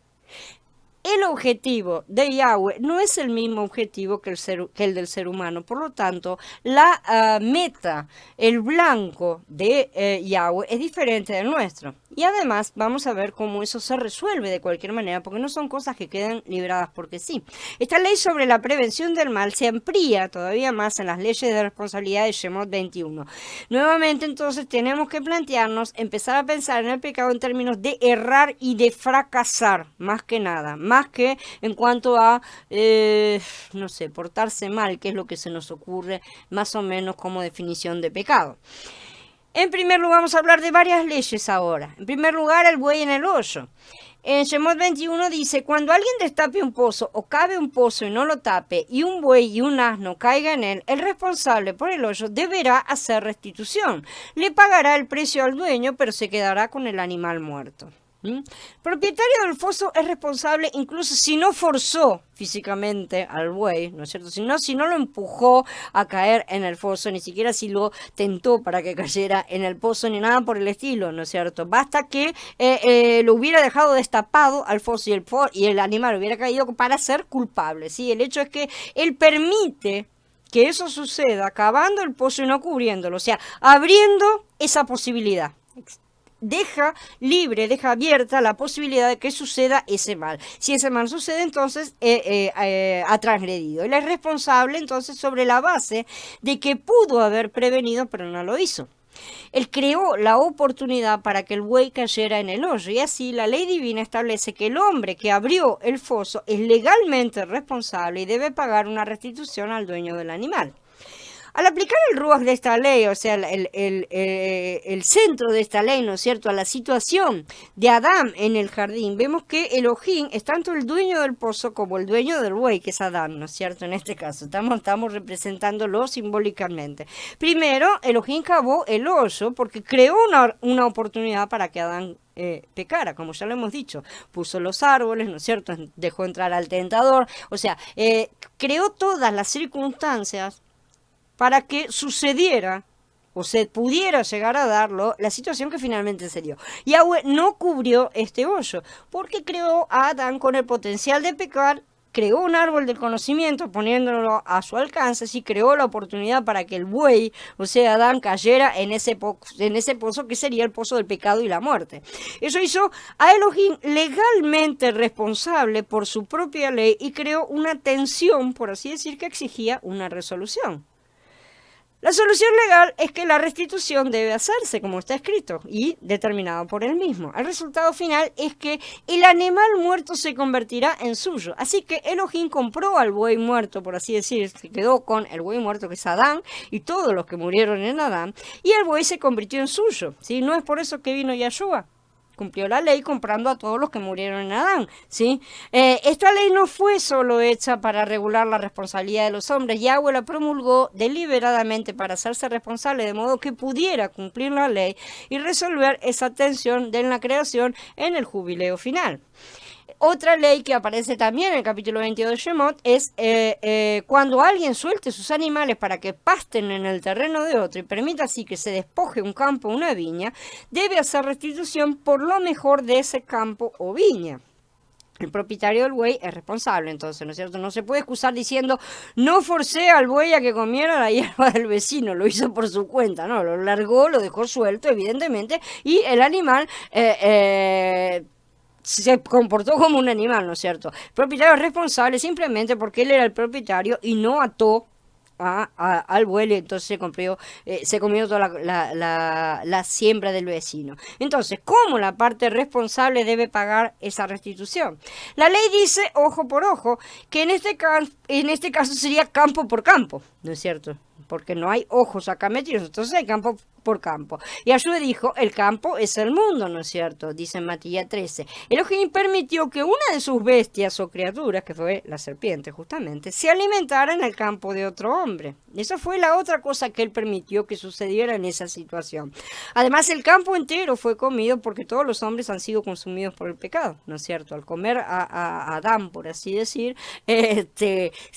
el objetivo de Yahweh no es el mismo objetivo que el del ser humano. Por lo tanto, la meta, el blanco de Yahweh es diferente del nuestro. Y además vamos a ver cómo eso se resuelve de cualquier manera, porque no son cosas que queden libradas porque sí. Esta ley sobre la prevención del mal se amplía todavía más en las leyes de responsabilidad de Shemot 21. Nuevamente entonces tenemos que plantearnos, empezar a pensar en el pecado en términos de errar y de fracasar, más que nada, más que en cuanto a, no sé, portarse mal, que es lo que se nos ocurre más o menos como definición de pecado. En primer lugar, vamos a hablar de varias leyes ahora. En primer lugar, el buey en el hoyo. En Shemot 21 dice, cuando alguien destape un pozo o cabe un pozo y no lo tape, y un buey y un asno caiga en él, el responsable por el hoyo deberá hacer restitución. Le pagará el precio al dueño, pero se quedará con el animal muerto. El propietario del foso es responsable incluso si no forzó físicamente al buey, ¿no es cierto? Si no lo empujó a caer en el foso, ni siquiera si lo tentó para que cayera en el pozo, ni nada por el estilo, ¿no es cierto? Basta que lo hubiera dejado destapado al foso y el animal hubiera caído para ser culpable, ¿sí? El hecho es que él permite que eso suceda cavando el pozo y no cubriéndolo, o sea, abriendo esa posibilidad. Deja libre, deja abierta la posibilidad de que suceda ese mal. Si ese mal sucede, entonces ha transgredido. Él es responsable entonces sobre la base de que pudo haber prevenido, pero no lo hizo. Él creó la oportunidad para que el buey cayera en el hoyo, y así la ley divina establece que el hombre que abrió el foso es legalmente responsable y debe pagar una restitución al dueño del animal. Al aplicar el ruaj de esta ley, o sea, el centro de esta ley, ¿no es cierto?, a la situación de Adán en el jardín, vemos que Elohim es tanto el dueño del pozo como el dueño del buey, que es Adán, ¿no es cierto?, en este caso. Estamos representándolo simbólicamente. Primero, Elohim cavó el hoyo porque creó una oportunidad para que Adán pecara, como ya lo hemos dicho, puso los árboles, ¿no es cierto?, dejó entrar al tentador, o sea, creó todas las circunstancias para que sucediera o se pudiera llegar a darlo la situación que finalmente se dio. Yahweh no cubrió este hoyo porque creó a Adán con el potencial de pecar, creó un árbol del conocimiento poniéndolo a su alcance, sí, creó la oportunidad para que el buey, o sea, Adán, cayera en ese pozo que sería el pozo del pecado y la muerte. Eso hizo a Elohim legalmente responsable por su propia ley y creó una tensión, por así decir, que exigía una resolución. La solución legal es que la restitución debe hacerse, como está escrito, y determinado por él mismo. El resultado final es que el animal muerto se convertirá en suyo. Así que Elohim compró al buey muerto, por así decir, se quedó con el buey muerto que es Adán y todos los que murieron en Adán, y el buey se convirtió en suyo. ¿Sí? No es por eso que vino Yahshua. Cumplió la ley comprando a todos los que murieron en Adán, ¿sí? Esta ley no fue solo hecha para regular la responsabilidad de los hombres. Yahweh la promulgó deliberadamente para hacerse responsable de modo que pudiera cumplir la ley y resolver esa tensión de la creación en el jubileo final. Otra ley que aparece también en el capítulo 22 de Shemot es cuando alguien suelte sus animales para que pasten en el terreno de otro y permita así que se despoje un campo o una viña, debe hacer restitución por lo mejor de ese campo o viña. El propietario del buey es responsable, entonces, ¿no es cierto? No se puede excusar diciendo, no forcé al buey a que comiera la hierba del vecino, lo hizo por su cuenta, no, lo largó, lo dejó suelto, evidentemente, y el animal se comportó como un animal, ¿no es cierto? El propietario es responsable simplemente porque él era el propietario y no ató al buey, entonces se comió toda la siembra del vecino. Entonces, ¿cómo la parte responsable debe pagar esa restitución? La ley dice, ojo por ojo, que en este caso sería campo por campo, ¿no es cierto? Porque no hay ojos acá metidos, entonces hay campo por campo. Y Yahshua dijo, el campo es el mundo, ¿no es cierto? Dice en Matías 13. Elohim permitió que una de sus bestias o criaturas, que fue la serpiente justamente, se alimentara en el campo de otro hombre. Esa fue la otra cosa que él permitió que sucediera en esa situación. Además, el campo entero fue comido porque todos los hombres han sido consumidos por el pecado, ¿no es cierto? Al comer a Adán, por así decir,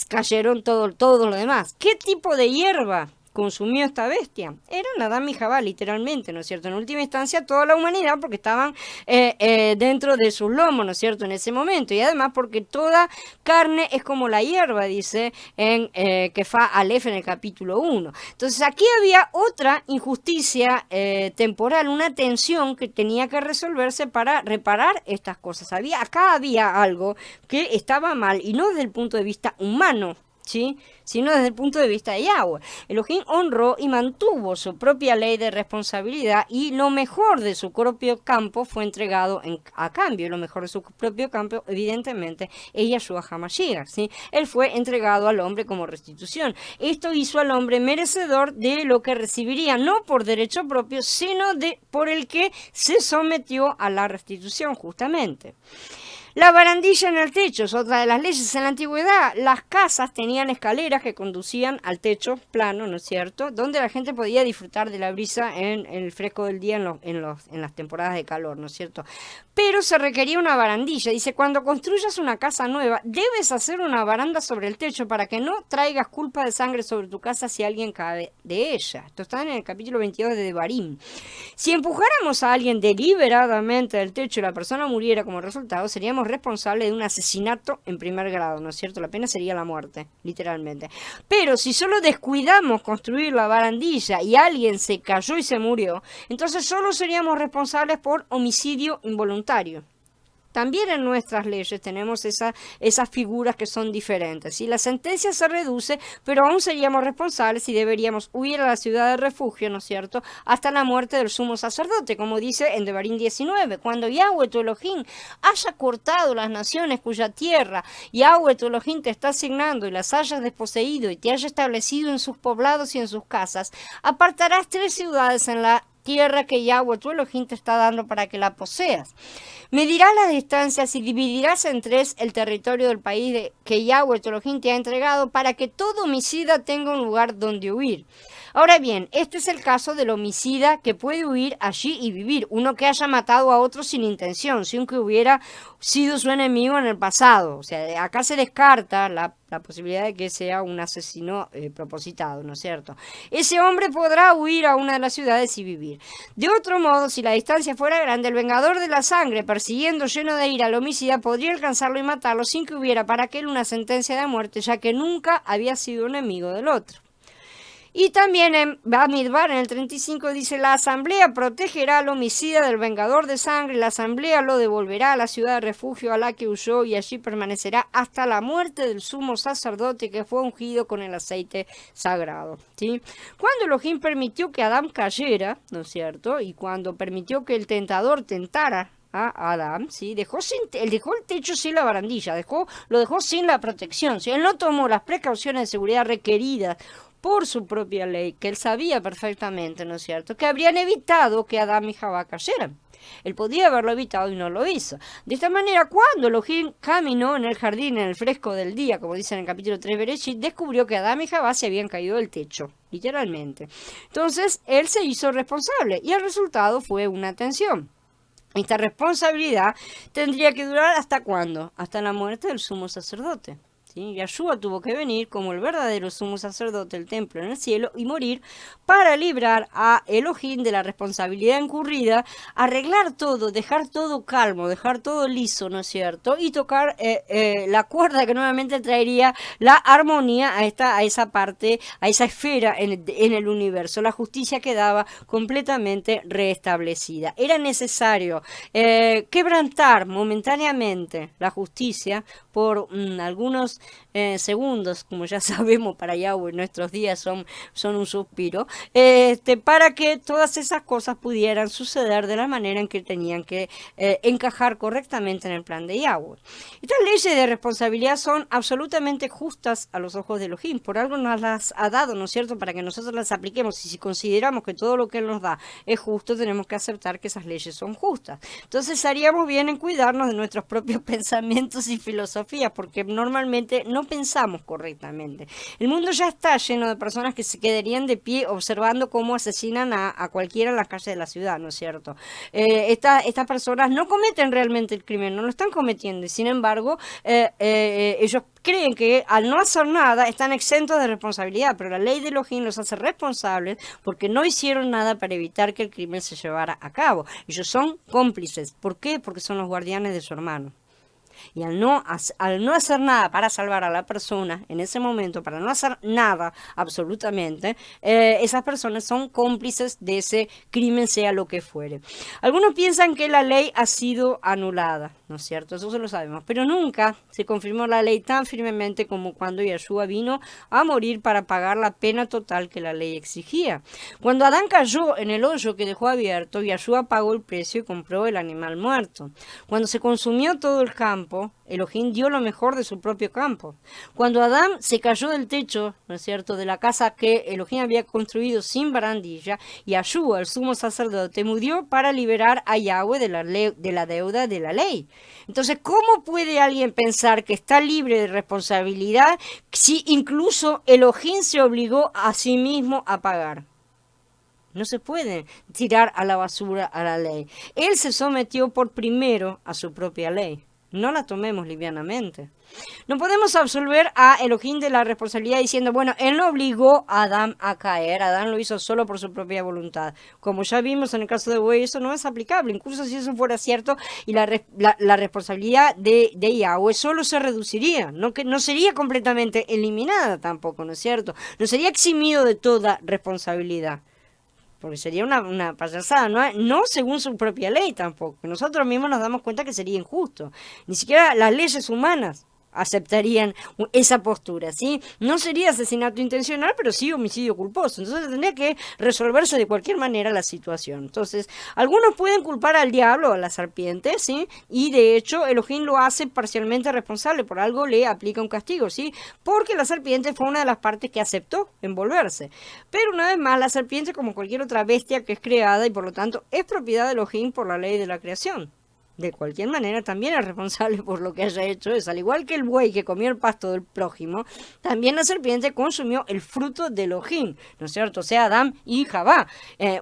cayeron todo lo demás. ¿Qué tipo de hierba consumió esta bestia? Eran Adán y Jabá, literalmente, ¿no es cierto? En última instancia, toda la humanidad, porque estaban dentro de sus lomos, ¿no es cierto?, en ese momento. Y además porque toda carne es como la hierba, dice en Kefa Aleph en el capítulo 1. Entonces aquí había otra injusticia temporal, una tensión que tenía que resolverse para reparar estas cosas. Acá había algo que estaba mal, y no desde el punto de vista humano, ¿sí?, sino desde el punto de vista de Yahweh. Elohim honró y mantuvo su propia ley de responsabilidad, y lo mejor de su propio campo fue entregado a cambio. Y lo mejor de su propio campo, evidentemente, es Yahshua HaMashiach, ¿sí? Él fue entregado al hombre como restitución. Esto hizo al hombre merecedor de lo que recibiría, no por derecho propio, sino por el que se sometió a la restitución, justamente. La barandilla en el techo es otra de las leyes en la antigüedad. Las casas tenían escaleras que conducían al techo plano, ¿no es cierto?, donde la gente podía disfrutar de la brisa en el fresco del día en las temporadas de calor, ¿no es cierto? Pero se requería una barandilla. Dice, cuando construyas una casa nueva, debes hacer una baranda sobre el techo para que no traigas culpa de sangre sobre tu casa si alguien cae de ella. Esto está en el capítulo 22 de Devarim. Si empujáramos a alguien deliberadamente del techo y la persona muriera como resultado, seríamos responsables de un asesinato en primer grado, ¿no es cierto? La pena sería la muerte, literalmente. Pero si solo descuidamos construir la barandilla y alguien se cayó y se murió, entonces solo seríamos responsables por homicidio involuntario. También en nuestras leyes tenemos esas figuras que son diferentes. ¿Sí? La sentencia se reduce, pero aún seríamos responsables y deberíamos huir a la ciudad de refugio, ¿no es cierto?, hasta la muerte del sumo sacerdote, como dice en Devarim 19. Cuando Yahweh tu Elohim haya cortado las naciones cuya tierra Yahweh tu Elohim te está asignando y las hayas desposeído y te haya establecido en sus poblados y en sus casas, apartarás 3 ciudades en la tierra que Yahweh tu Elohim te está dando para que la poseas. Medirás las distancias y dividirás en 3 el territorio del país que Yahweh tu Elohim te ha entregado, para que todo homicida tenga un lugar donde huir. Ahora bien, este es el caso del homicida que puede huir allí y vivir, uno que haya matado a otro sin intención, sin que hubiera sido su enemigo en el pasado. O sea, acá se descarta la posibilidad de que sea un asesino propositado, ¿no es cierto? Ese hombre podrá huir a una de las ciudades y vivir. De otro modo, si la distancia fuera grande, el vengador de la sangre, persiguiendo lleno de ira al homicida, podría alcanzarlo y matarlo sin que hubiera para aquel una sentencia de muerte, ya que nunca había sido enemigo del otro. Y también en Bamidbar, en el 35, dice, la asamblea protegerá al homicida del vengador de sangre, la asamblea lo devolverá a la ciudad de refugio a la que huyó, y allí permanecerá hasta la muerte del sumo sacerdote que fue ungido con el aceite sagrado. ¿Sí? Cuando Elohim permitió que Adán cayera, ¿no es cierto?, y cuando permitió que el tentador tentara a Adán, ¿sí?, él dejó el techo sin la barandilla, lo dejó sin la protección, ¿sí? Él no tomó las precauciones de seguridad requeridas por su propia ley, que él sabía perfectamente, ¿no es cierto?, que habrían evitado que Adán y Jabá cayeran. Él podía haberlo evitado y no lo hizo. De esta manera, cuando Elohim caminó en el jardín en el fresco del día, como dice en el capítulo 3 Bereshit, descubrió que Adán y Jabá se habían caído del techo, literalmente. Entonces, él se hizo responsable y el resultado fue una tensión. Esta responsabilidad tendría que durar ¿hasta cuándo? Hasta la muerte del sumo sacerdote. ¿Sí? Yahshua tuvo que venir como el verdadero sumo sacerdote del templo en el cielo y morir para librar a Elohim de la responsabilidad incurrida, arreglar todo, dejar todo calmo, dejar todo liso, ¿no es cierto?, y tocar la cuerda que nuevamente traería la armonía a esa parte, a esa esfera en el universo. La justicia quedaba completamente restablecida. Era necesario quebrantar momentáneamente la justicia por algunos segundos, como ya sabemos para Yahweh nuestros días son un suspiro, para que todas esas cosas pudieran suceder de la manera en que tenían que encajar correctamente en el plan de Yahweh. Estas leyes de responsabilidad son absolutamente justas a los ojos de Elohim, por algo nos las ha dado, ¿no es cierto?, para que nosotros las apliquemos, y si consideramos que todo lo que Él nos da es justo, tenemos que aceptar que esas leyes son justas. Entonces haríamos bien en cuidarnos de nuestros propios pensamientos y filosofías, porque normalmente simplemente no pensamos correctamente. El mundo ya está lleno de personas que se quedarían de pie observando cómo asesinan a cualquiera en las calles de la ciudad, ¿no es cierto? Estas personas no cometen realmente el crimen, no lo están cometiendo, y sin embargo, ellos creen que al no hacer nada están exentos de responsabilidad, pero la ley de Elohim los hace responsables porque no hicieron nada para evitar que el crimen se llevara a cabo. Ellos son cómplices. ¿Por qué? Porque son los guardianes de su hermano. Y al no hacer nada para salvar a la persona en ese momento, para no hacer nada absolutamente, esas personas son cómplices de ese crimen, sea lo que fuere. Algunos piensan que la ley ha sido anulada, ¿no es cierto? Eso se lo sabemos, pero nunca se confirmó la ley tan firmemente como cuando Yeshua vino a morir para pagar la pena total que la ley exigía. Cuando Adán cayó en el hoyo que dejó abierto, Yeshua pagó el precio y compró el animal muerto. Cuando se consumió todo el campo, Elohim dio lo mejor de su propio campo. Cuando Adán se cayó del techo, ¿no es cierto?, de la casa que Elohim había construido sin barandilla, Yeshua, el sumo sacerdote, murió para liberar a Yahweh de la deuda de la ley. Entonces, ¿cómo puede alguien pensar que está libre de responsabilidad si incluso Elohim se obligó a sí mismo a pagar? No se puede tirar a la basura a la ley. Él se sometió por primero a su propia ley. No la tomemos livianamente. No podemos absolver a Elohim de la responsabilidad diciendo, bueno, él no obligó a Adán a caer, Adán lo hizo solo por su propia voluntad. Como ya vimos en el caso de Buey, eso no es aplicable. Incluso si eso fuera cierto, y la responsabilidad de Yahweh solo se reduciría, no sería completamente eliminada tampoco, ¿no es cierto? No sería eximido de toda responsabilidad. Porque sería una payasada, no según su propia ley tampoco. Nosotros mismos nos damos cuenta que sería injusto. Ni siquiera las leyes humanas aceptarían esa postura, ¿sí? No sería asesinato intencional, pero sí homicidio culposo. Entonces tendría que resolverse de cualquier manera la situación. Entonces, algunos pueden culpar al diablo o a la serpiente, ¿sí? Y de hecho, Elohim lo hace parcialmente responsable, por algo le aplica un castigo, ¿sí? Porque la serpiente fue una de las partes que aceptó envolverse. Pero una vez más, la serpiente, como cualquier otra bestia que es creada y por lo tanto es propiedad de Elohim por la ley de la creación. De cualquier manera, también es responsable por lo que haya hecho eso. Al igual que el buey que comió el pasto del prójimo, también la serpiente consumió el fruto de Elohim, ¿no es cierto? O sea, Adán y Javá.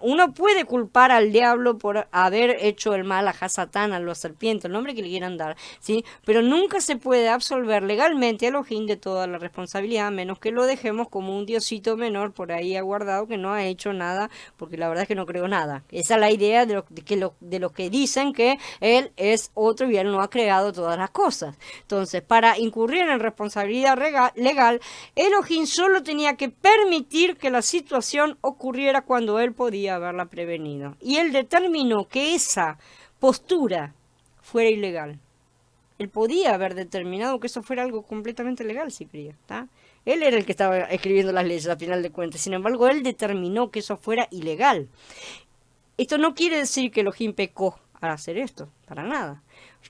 Uno puede culpar al diablo por haber hecho el mal a Hasatán, a la serpiente, el nombre que le quieran dar, ¿sí? Pero nunca se puede absolver legalmente a Elohim de toda la responsabilidad, a menos que lo dejemos como un diosito menor por ahí aguardado que no ha hecho nada, porque la verdad es que no creo nada. Esa es la idea de los que dicen que él es otro y él no ha creado todas las cosas. Entonces, para incurrir en responsabilidad legal, Elohim solo tenía que permitir que la situación ocurriera cuando él podía haberla prevenido. Y él determinó que esa postura fuera ilegal. Él podía haber determinado que eso fuera algo completamente legal si quería, ¿está? Él era el que estaba escribiendo las leyes a final de cuentas. Sin embargo, él determinó que eso fuera ilegal. Esto no quiere decir que Elohim pecó al hacer esto, para nada.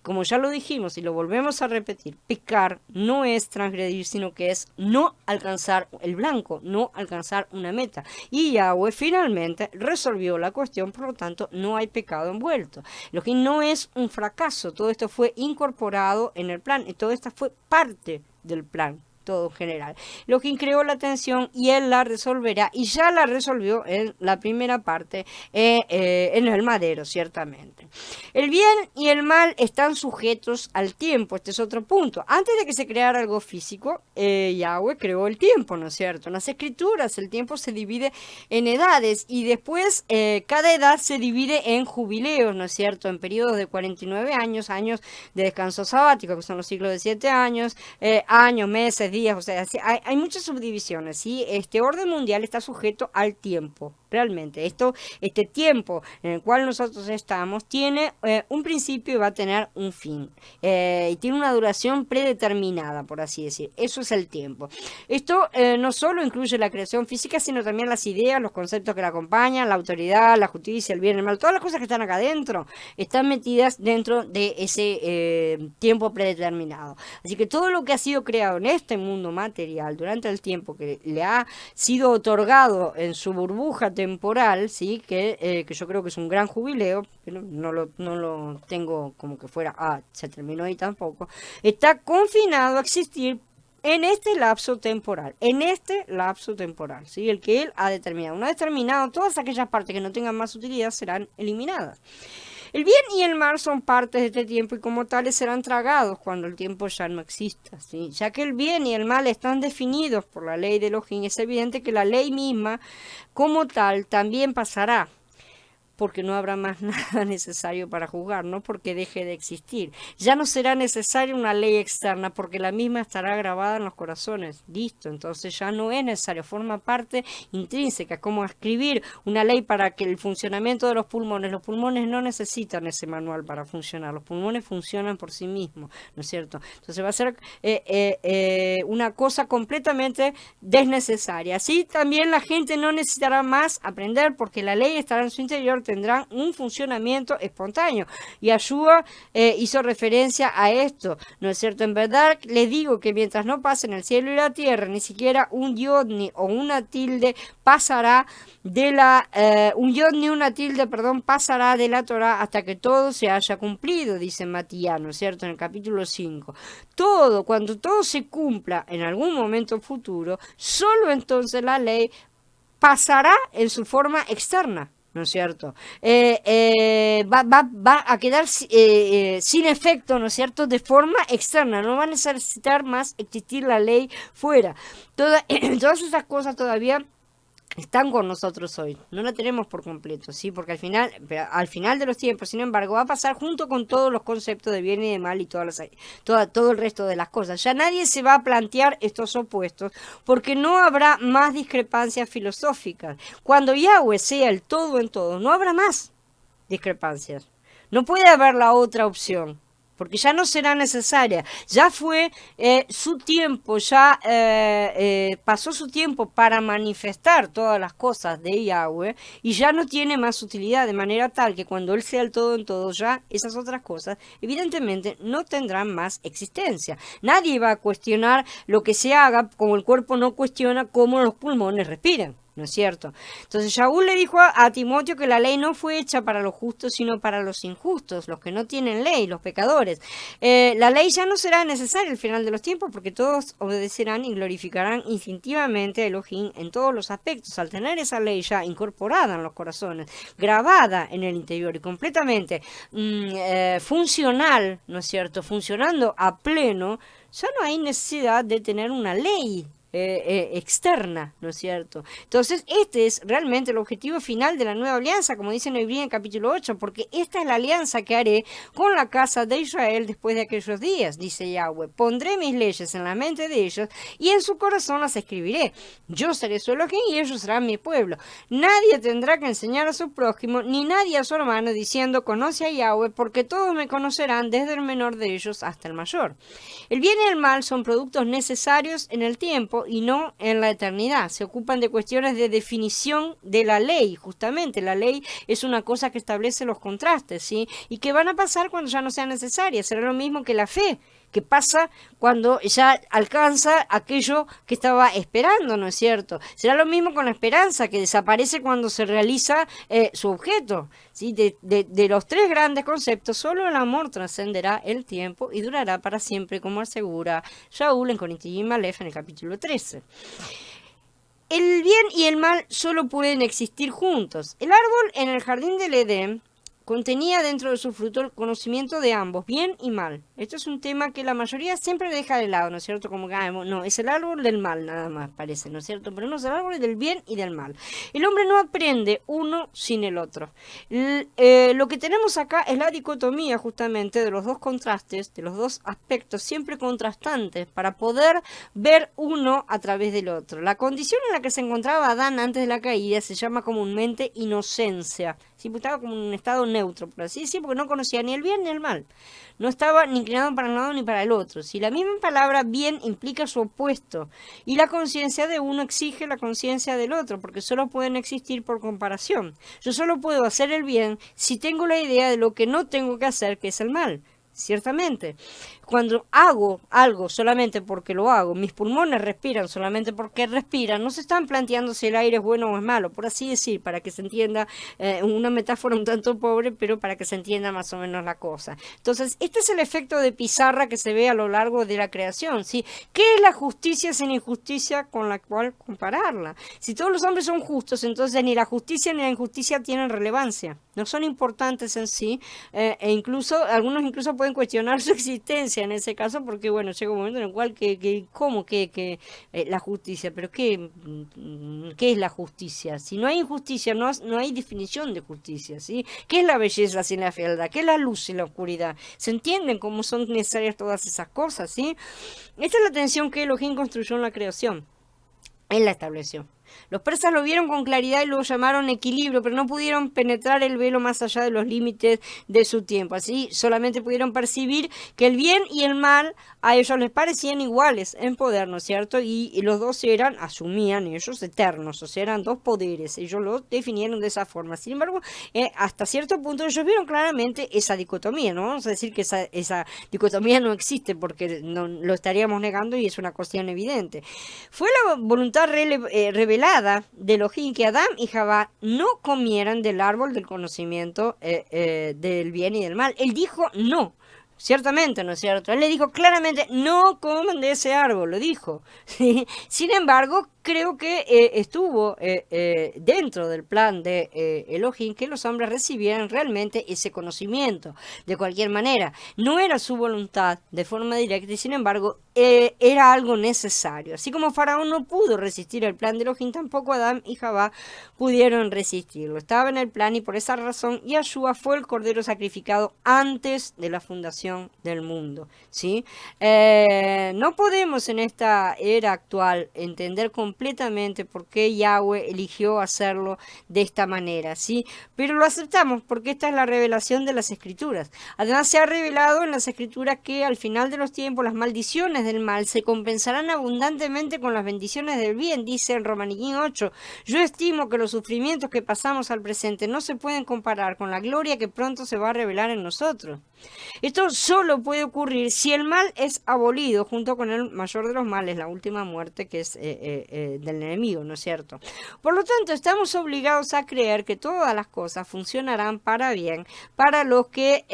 Como ya lo dijimos y lo volvemos a repetir, pecar no es transgredir, sino que es no alcanzar el blanco, no alcanzar una meta. Y Yahweh finalmente resolvió la cuestión, por lo tanto no hay pecado envuelto. Lo que no es un fracaso, todo esto fue incorporado en el plan y todo esto fue parte del plan. Todo en general. Elohim creó la tensión y él la resolverá, y ya la resolvió en la primera parte, en el madero, ciertamente. El bien y el mal están sujetos al tiempo. Este es otro punto. Antes de que se creara algo físico, Yahweh creó el tiempo, ¿no es cierto? En las escrituras el tiempo se divide en edades y después cada edad se divide en jubileos, ¿no es cierto? En periodos de 49 años, años de descanso sabático, que son los ciclos de 7 años, años, meses, días, o sea, hay muchas subdivisiones, ¿sí? Este orden mundial está sujeto al tiempo. Realmente, este tiempo en el cual nosotros estamos tiene un principio y va a tener un fin. Y tiene una duración predeterminada, por así decir. Eso es el tiempo. Esto no solo incluye la creación física, sino también las ideas, los conceptos que la acompañan, la autoridad, la justicia, el bien, el mal. Todas las cosas que están acá adentro están metidas dentro de ese tiempo predeterminado. Así que todo lo que ha sido creado en este mundo material durante el tiempo que le ha sido otorgado en su burbuja temporal, sí, que yo creo que es un gran jubileo, pero no lo tengo como que fuera, se terminó ahí tampoco, está confinado a existir en este lapso temporal, ¿sí? El que él ha determinado. Una vez terminado, todas aquellas partes que no tengan más utilidad serán eliminadas. El bien y el mal son partes de este tiempo y como tales serán tragados cuando el tiempo ya no exista, ¿sí? Ya que el bien y el mal están definidos por la ley de Elohim, es evidente que la ley misma como tal también pasará, porque no habrá más nada necesario para juzgar, no porque deje de existir. Ya no será necesaria una ley externa, porque la misma estará grabada en los corazones. Listo, entonces ya no es necesario, forma parte intrínseca, como escribir una ley para que el funcionamiento de los pulmones no necesitan ese manual para funcionar, los pulmones funcionan por sí mismos, ¿no es cierto? Entonces va a ser una cosa completamente desnecesaria. Así también la gente no necesitará más aprender, porque la ley estará en su interior, tendrán un funcionamiento espontáneo. Y Ayúa hizo referencia a esto, ¿no es cierto? En verdad les digo que mientras no pasen el cielo y la tierra, ni siquiera un yod ni o una tilde pasará de la un yod ni una tilde, perdón, pasará de la Torá hasta que todo se haya cumplido, dice Matías, ¿no es cierto? En el capítulo 5. Todo, cuando todo se cumpla en algún momento futuro, solo entonces la ley pasará en su forma externa, ¿no es cierto? Va a quedar sin efecto, ¿no es cierto? De forma externa, no va a necesitar más existir la ley fuera. Todas esas cosas todavía están con nosotros hoy, no la tenemos por completo, ¿sí? Porque al final de los tiempos, sin embargo, va a pasar junto con todos los conceptos de bien y de mal y todo el resto de las cosas. Ya nadie se va a plantear estos opuestos porque no habrá más discrepancias filosóficas. Cuando Yahweh sea el todo en todo, no habrá más discrepancias. No puede haber la otra opción, porque ya no será necesaria. Ya fue su tiempo, ya pasó su tiempo para manifestar todas las cosas de Yahweh y ya no tiene más utilidad, de manera tal que cuando Él sea el todo en todo, ya esas otras cosas evidentemente no tendrán más existencia. Nadie va a cuestionar lo que se haga, como el cuerpo no cuestiona cómo los pulmones respiran, ¿no es cierto? Entonces Shaul le dijo a Timoteo que la ley no fue hecha para los justos, sino para los injustos, los que no tienen ley, los pecadores. La ley ya no será necesaria al final de los tiempos, porque todos obedecerán y glorificarán instintivamente a Elohim en todos los aspectos, al tener esa ley ya incorporada en los corazones, grabada en el interior y completamente funcional, ¿no es cierto? Funcionando a pleno, ya no hay necesidad de tener una ley externa, ¿no es cierto? Entonces, este es realmente el objetivo final de la nueva alianza, como dice en Hebreos en el capítulo 8, porque esta es la alianza que haré con la casa de Israel después de aquellos días, dice Yahweh. Pondré mis leyes en la mente de ellos y en su corazón las escribiré. Yo seré su Elohim y ellos serán mi pueblo. Nadie tendrá que enseñar a su prójimo, ni nadie a su hermano, diciendo, conoce a Yahweh, porque todos me conocerán, desde el menor de ellos hasta el mayor. El bien y el mal son productos necesarios en el tiempo y no en la eternidad. Se ocupan de cuestiones de definición de la ley. Justamente la ley es una cosa que establece los contrastes, ¿sí? Y que van a pasar cuando ya no sean necesarias. Será lo mismo que la fe, que pasa cuando ya alcanza aquello que estaba esperando, ¿no es cierto? Será lo mismo con la esperanza, que desaparece cuando se realiza su objeto, ¿sí? De los tres grandes conceptos, solo el amor trascenderá el tiempo y durará para siempre, como asegura Shaul en Corintios Aleph en el capítulo 13. El bien y el mal solo pueden existir juntos. El árbol en el jardín del Edén contenía dentro de su fruto el conocimiento de ambos, bien y mal. Esto es un tema que la mayoría siempre deja de lado, ¿no es cierto? Como que, no, es el árbol del mal, nada más parece, ¿no es cierto? Pero no, es el árbol del bien y del mal. El hombre no aprende uno sin el otro. Lo que tenemos acá es la dicotomía justamente de los dos contrastes, de los dos aspectos siempre contrastantes, para poder ver uno a través del otro. La condición en la que se encontraba Adán antes de la caída se llama comúnmente inocencia. Sí, pues estaba como en un estado neutro, por así decir, porque no conocía ni el bien ni el mal. No estaba ni inclinado para un lado ni para el otro. Si la misma palabra bien implica su opuesto, y la conciencia de uno exige la conciencia del otro, porque solo pueden existir por comparación. Yo solo puedo hacer el bien si tengo la idea de lo que no tengo que hacer, que es el mal. ciertamente. Cuando hago algo solamente porque lo hago, mis pulmones respiran solamente porque respiran, no se están planteando si el aire es bueno o es malo, por así decir, para que se entienda, una metáfora un tanto pobre, pero para que se entienda más o menos la cosa. Entonces, este es el efecto de pizarra que se ve a lo largo de la creación, ¿sí? ¿Qué es la justicia sin injusticia con la cual compararla? Si todos los hombres son justos, entonces ni la justicia ni la injusticia tienen relevancia, no son importantes en sí, e incluso, algunos incluso pueden cuestionar su existencia en ese caso, porque bueno, llega un momento en el cual ¿cómo que la justicia? Pero ¿qué es la justicia? Si no hay injusticia, no hay definición de justicia, ¿sí? ¿Qué es la belleza sin la fealdad? ¿Qué es la luz sin la oscuridad? ¿Se entienden cómo son necesarias todas esas cosas, sí? Esta es la tensión que Elohim construyó en la creación. Él la estableció. Los persas lo vieron con claridad y lo llamaron equilibrio, pero no pudieron penetrar el velo más allá de los límites de su tiempo. Así solamente pudieron percibir que el bien y el mal a ellos les parecían iguales en poder, ¿no es cierto? Y los dos asumían ellos eternos, o sea, eran dos poderes. Ellos lo definieron de esa forma. Sin embargo, hasta cierto punto ellos vieron claramente esa dicotomía, ¿no? Vamos a decir que esa dicotomía no existe porque no, lo estaríamos negando y es una cuestión evidente. Fue la voluntad revelada de Elohim que Adán y Jabá no comieran del árbol del conocimiento del bien y del mal. Él dijo no. Ciertamente, ¿no es cierto? Él le dijo claramente, no coman de ese árbol, lo dijo. ¿Sí? Sin embargo, creo que estuvo dentro del plan de Elohim que los hombres recibieran realmente ese conocimiento. De cualquier manera, no era su voluntad de forma directa y sin embargo era algo necesario. Así como Faraón no pudo resistir el plan de Elohim, tampoco Adán y Jabá pudieron resistirlo. Estaba en el plan y por esa razón Yahshua fue el cordero sacrificado antes de la fundación del mundo, ¿sí? No podemos en esta era actual entender completamente por qué Yahweh eligió hacerlo de esta manera, ¿sí? Pero lo aceptamos porque esta es la revelación de las Escrituras. Además se ha revelado en las Escrituras que al final de los tiempos las maldiciones del mal se compensarán abundantemente con las bendiciones del bien, dice en Romaniquín 8. Yo estimo que los sufrimientos que pasamos al presente no se pueden comparar con la gloria que pronto se va a revelar en nosotros. Esto solo puede ocurrir si el mal es abolido junto con el mayor de los males, la última muerte que es del enemigo, ¿no es cierto? Por lo tanto, estamos obligados a creer que todas las cosas funcionarán para bien, para los que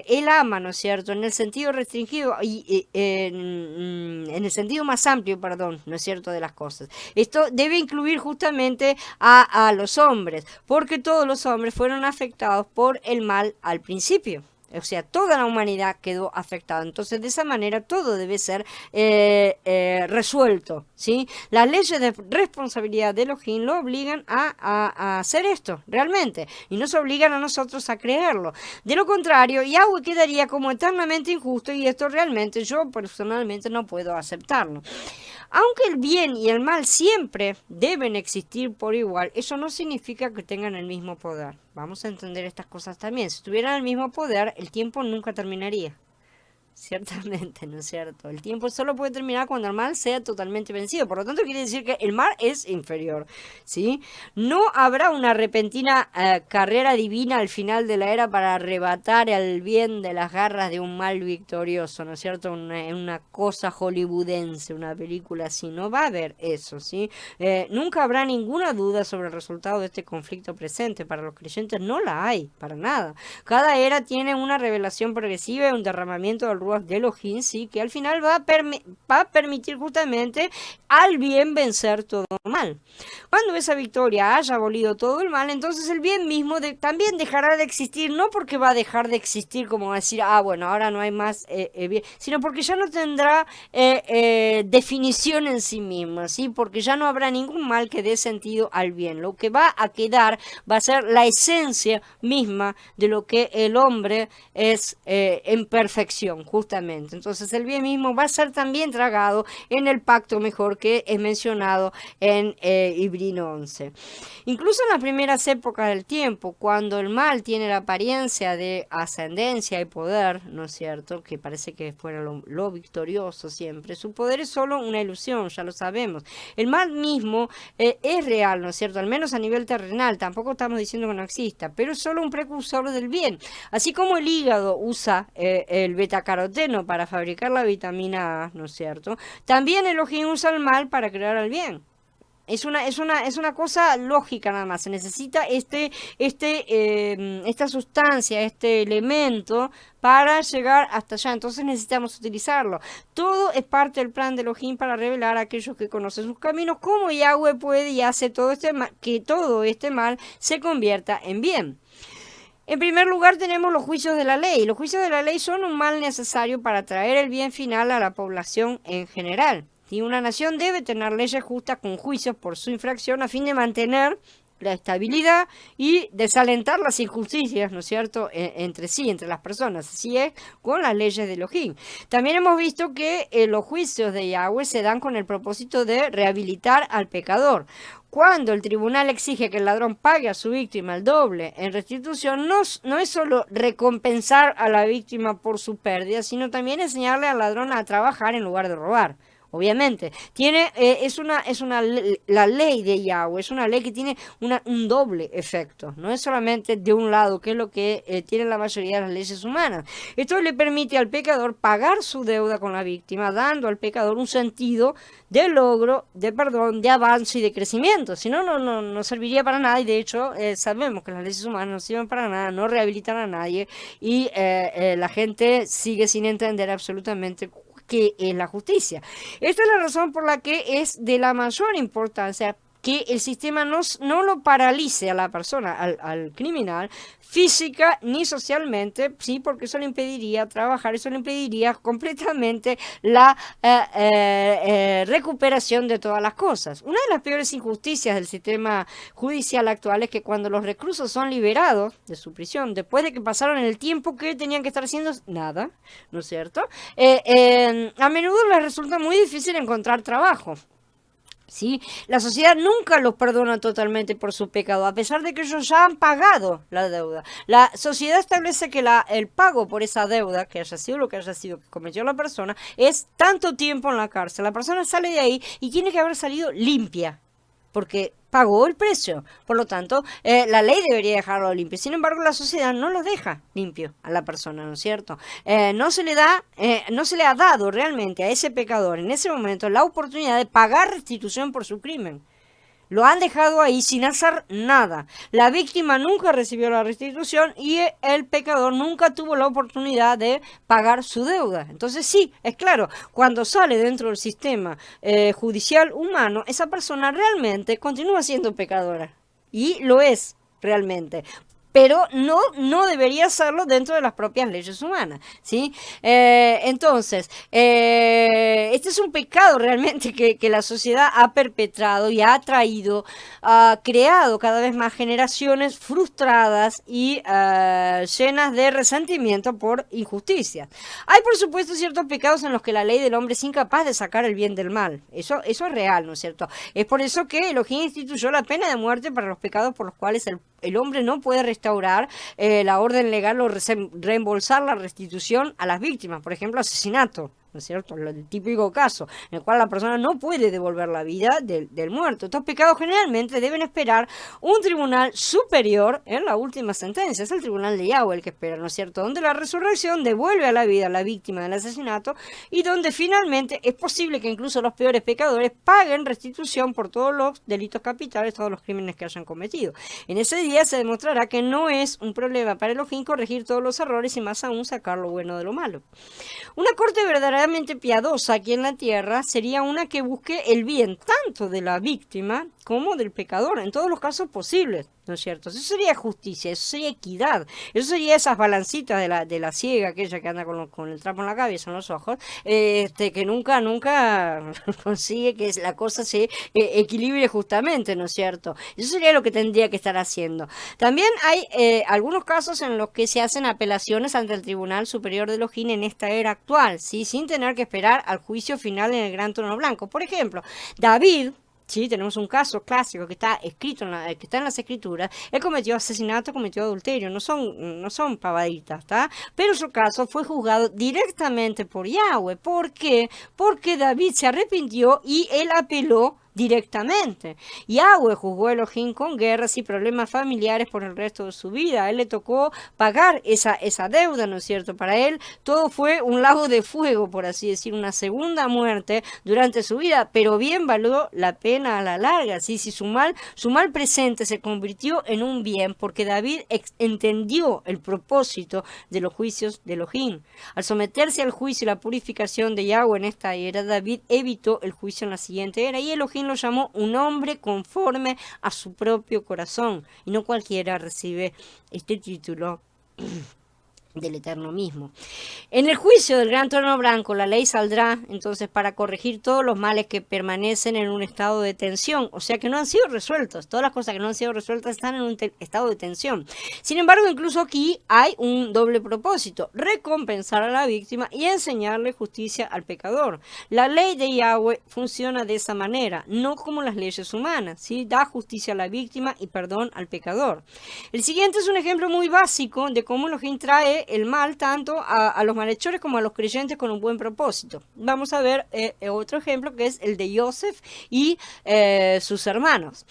él ama, ¿no es cierto? En el sentido restringido y en el sentido más amplio, perdón, ¿no es cierto? De las cosas. Esto debe incluir justamente a los hombres, porque todos los hombres fueron afectados por el mal al principio. O sea, toda la humanidad quedó afectada. Entonces, de esa manera, todo debe ser resuelto, ¿sí? Las leyes de responsabilidad de Elohim lo obligan a hacer esto, realmente. Y nos obligan a nosotros a creerlo. De lo contrario, Yahweh quedaría como eternamente injusto y esto realmente yo personalmente no puedo aceptarlo. Aunque el bien y el mal siempre deben existir por igual, eso no significa que tengan el mismo poder. Vamos a entender estas cosas también. Si tuvieran el mismo poder, el tiempo nunca terminaría. Ciertamente, ¿no es cierto? El tiempo solo puede terminar cuando el mal sea totalmente vencido. Por lo tanto, quiere decir que el mal es inferior, ¿sí? No habrá una repentina carrera divina al final de la era para arrebatar el bien de las garras de un mal victorioso, ¿no es cierto? Una cosa hollywoodense, una película así. No va a haber eso, ¿sí? Nunca habrá ninguna duda sobre el resultado de este conflicto presente. Para los creyentes no la hay, para nada. Cada era tiene una revelación progresiva y un derramamiento del de Elohim, sí, que al final va a permitir justamente al bien vencer todo el mal. Cuando esa victoria haya abolido todo el mal, entonces el bien mismo también dejará de existir, no porque va a dejar de existir como decir, bueno, ahora no hay más bien, sino porque ya no tendrá definición en sí misma, ¿sí? Porque ya no habrá ningún mal que dé sentido al bien. Lo que va a quedar va a ser la esencia misma de lo que el hombre es en perfección, justamente. Entonces el bien mismo va a ser también tragado en el pacto mejor que es mencionado en Ibrino 11. Incluso en las primeras épocas del tiempo, cuando el mal tiene la apariencia de ascendencia y poder, ¿no es cierto?, que parece que fuera lo victorioso siempre, su poder es solo una ilusión, ya lo sabemos. El mal mismo es real, ¿no es cierto?, al menos a nivel terrenal, tampoco estamos diciendo que no exista, pero es solo un precursor del bien. Así como el hígado usa el betacaroteno para fabricar la vitamina A, ¿no es cierto?, también Elohim usa el mal para crear el bien. Es una cosa lógica nada más. Se necesita esta sustancia, este elemento para llegar hasta allá. Entonces necesitamos utilizarlo. Todo es parte del plan de Elohim para revelar a aquellos que conocen sus caminos cómo Yahweh puede y hace que todo este mal se convierta en bien. En primer lugar tenemos los juicios de la ley. Los juicios de la ley son un mal necesario para traer el bien final a la población en general. Y una nación debe tener leyes justas con juicios por su infracción a fin de mantener la estabilidad y desalentar las injusticias, ¿no es cierto?, entre sí, entre las personas. Así es con las leyes de Elohim. También hemos visto que los juicios de Yahweh se dan con el propósito de rehabilitar al pecador. Cuando el tribunal exige que el ladrón pague a su víctima el doble en restitución, no es solo recompensar a la víctima por su pérdida, sino también enseñarle al ladrón a trabajar en lugar de robar. Obviamente, la ley de Yahweh es una ley que tiene un doble efecto, no es solamente de un lado, que es lo que tienen la mayoría de las leyes humanas. Esto le permite al pecador pagar su deuda con la víctima, dando al pecador un sentido de logro, de perdón, de avance y de crecimiento. Si no, no serviría para nada, y de hecho sabemos que las leyes humanas no sirven para nada, no rehabilitan a nadie, y la gente sigue sin entender absolutamente que es la justicia. Esta es la razón por la que es de la mayor importancia que el sistema no lo paralice a la persona, al criminal, física ni socialmente, sí, porque eso le impediría trabajar, eso le impediría completamente la recuperación de todas las cosas. Una de las peores injusticias del sistema judicial actual es que cuando los reclusos son liberados de su prisión, después de que pasaron el tiempo que tenían que estar haciendo nada, ¿no es cierto?, a menudo les resulta muy difícil encontrar trabajo. ¿Sí? La sociedad nunca los perdona totalmente por su pecado, a pesar de que ellos ya han pagado la deuda. La sociedad establece que el pago por esa deuda, que haya sido lo que haya sido que cometió la persona, es tanto tiempo en la cárcel. La persona sale de ahí y tiene que haber salido limpia, porque pagó el precio. Por lo tanto, la ley debería dejarlo limpio. Sin embargo, la sociedad no lo deja limpio a la persona, ¿no es cierto? No se le ha dado realmente a ese pecador en ese momento la oportunidad de pagar restitución por su crimen. Lo han dejado ahí sin hacer nada. La víctima nunca recibió la restitución y el pecador nunca tuvo la oportunidad de pagar su deuda. Entonces sí, es claro, cuando sale dentro del sistema judicial humano, esa persona realmente continúa siendo pecadora. Y lo es realmente. Pero no debería hacerlo dentro de las propias leyes humanas, ¿sí? Entonces, este es un pecado realmente que la sociedad ha perpetrado y ha creado cada vez más generaciones frustradas y llenas de resentimiento por injusticia. Hay, por supuesto, ciertos pecados en los que la ley del hombre es incapaz de sacar el bien del mal. Eso es real, ¿no es cierto? Es por eso que Elohim instituyó la pena de muerte para los pecados por los cuales el hombre no puede restaurar la orden legal o reembolsar la restitución a las víctimas, por ejemplo, asesinato. ¿No es cierto? El típico caso en el cual la persona no puede devolver la vida del muerto. Estos pecados generalmente deben esperar un tribunal superior en la última sentencia. Es el tribunal de Yahweh el que espera, ¿no es cierto? Donde la resurrección devuelve a la vida a la víctima del asesinato y donde finalmente es posible que incluso los peores pecadores paguen restitución por todos los delitos capitales, todos los crímenes que hayan cometido. En ese día se demostrará que no es un problema para Elohim corregir todos los errores y más aún sacar lo bueno de lo malo. Una corte verdaderamente piadosa aquí en la tierra sería una que busque el bien tanto de la víctima como del pecador, en todos los casos posibles. ¿no es cierto? Eso sería justicia, eso sería equidad, eso sería esas balancitas de la ciega, aquella que anda con el trapo en la cabeza, en los ojos, que nunca consigue que la cosa se equilibre justamente, ¿no es cierto? Eso sería lo que tendría que estar haciendo. También hay algunos casos en los que se hacen apelaciones ante el Tribunal Superior de Elohim en esta era actual, ¿sí? Sin tener que esperar al juicio final en el Gran Trono Blanco. Por ejemplo, David. Sí, tenemos un caso clásico que está escrito que está en las escrituras. Él cometió asesinato, cometió adulterio, no son pavaditas, ¿está? Pero su caso fue juzgado directamente por Yahweh. ¿Por qué? Porque David se arrepintió y él apeló directamente. Yahweh juzgó a Elohim con guerras y problemas familiares por el resto de su vida. A él le tocó pagar esa deuda, ¿no es cierto? Para él todo fue un lago de fuego, por así decir, una segunda muerte durante su vida, pero bien valió la pena a la larga, ¿sí? Si su mal presente se convirtió en un bien, porque David entendió el propósito de los juicios de Elohim. Al someterse al juicio y la purificación de Yahweh en esta era, David evitó el juicio en la siguiente era, y Elohim lo llamó un hombre conforme a su propio corazón, y no cualquiera recibe este título del Eterno mismo. En el juicio del Gran Trono Blanco, la ley saldrá entonces para corregir todos los males que permanecen en un estado de tensión, o sea que no han sido resueltos. Todas las cosas que no han sido resueltas están en un estado de tensión. Sin embargo, incluso aquí hay un doble propósito: recompensar a la víctima y enseñarle justicia al pecador. La ley de Yahweh funciona de esa manera, no como las leyes humanas, ¿sí? Da justicia a la víctima y perdón al pecador. El siguiente es un ejemplo muy básico de cómo Elohim trae el mal tanto a los malhechores como a los creyentes con un buen propósito. Vamos a ver otro ejemplo, que es el de Yosef y sus hermanos.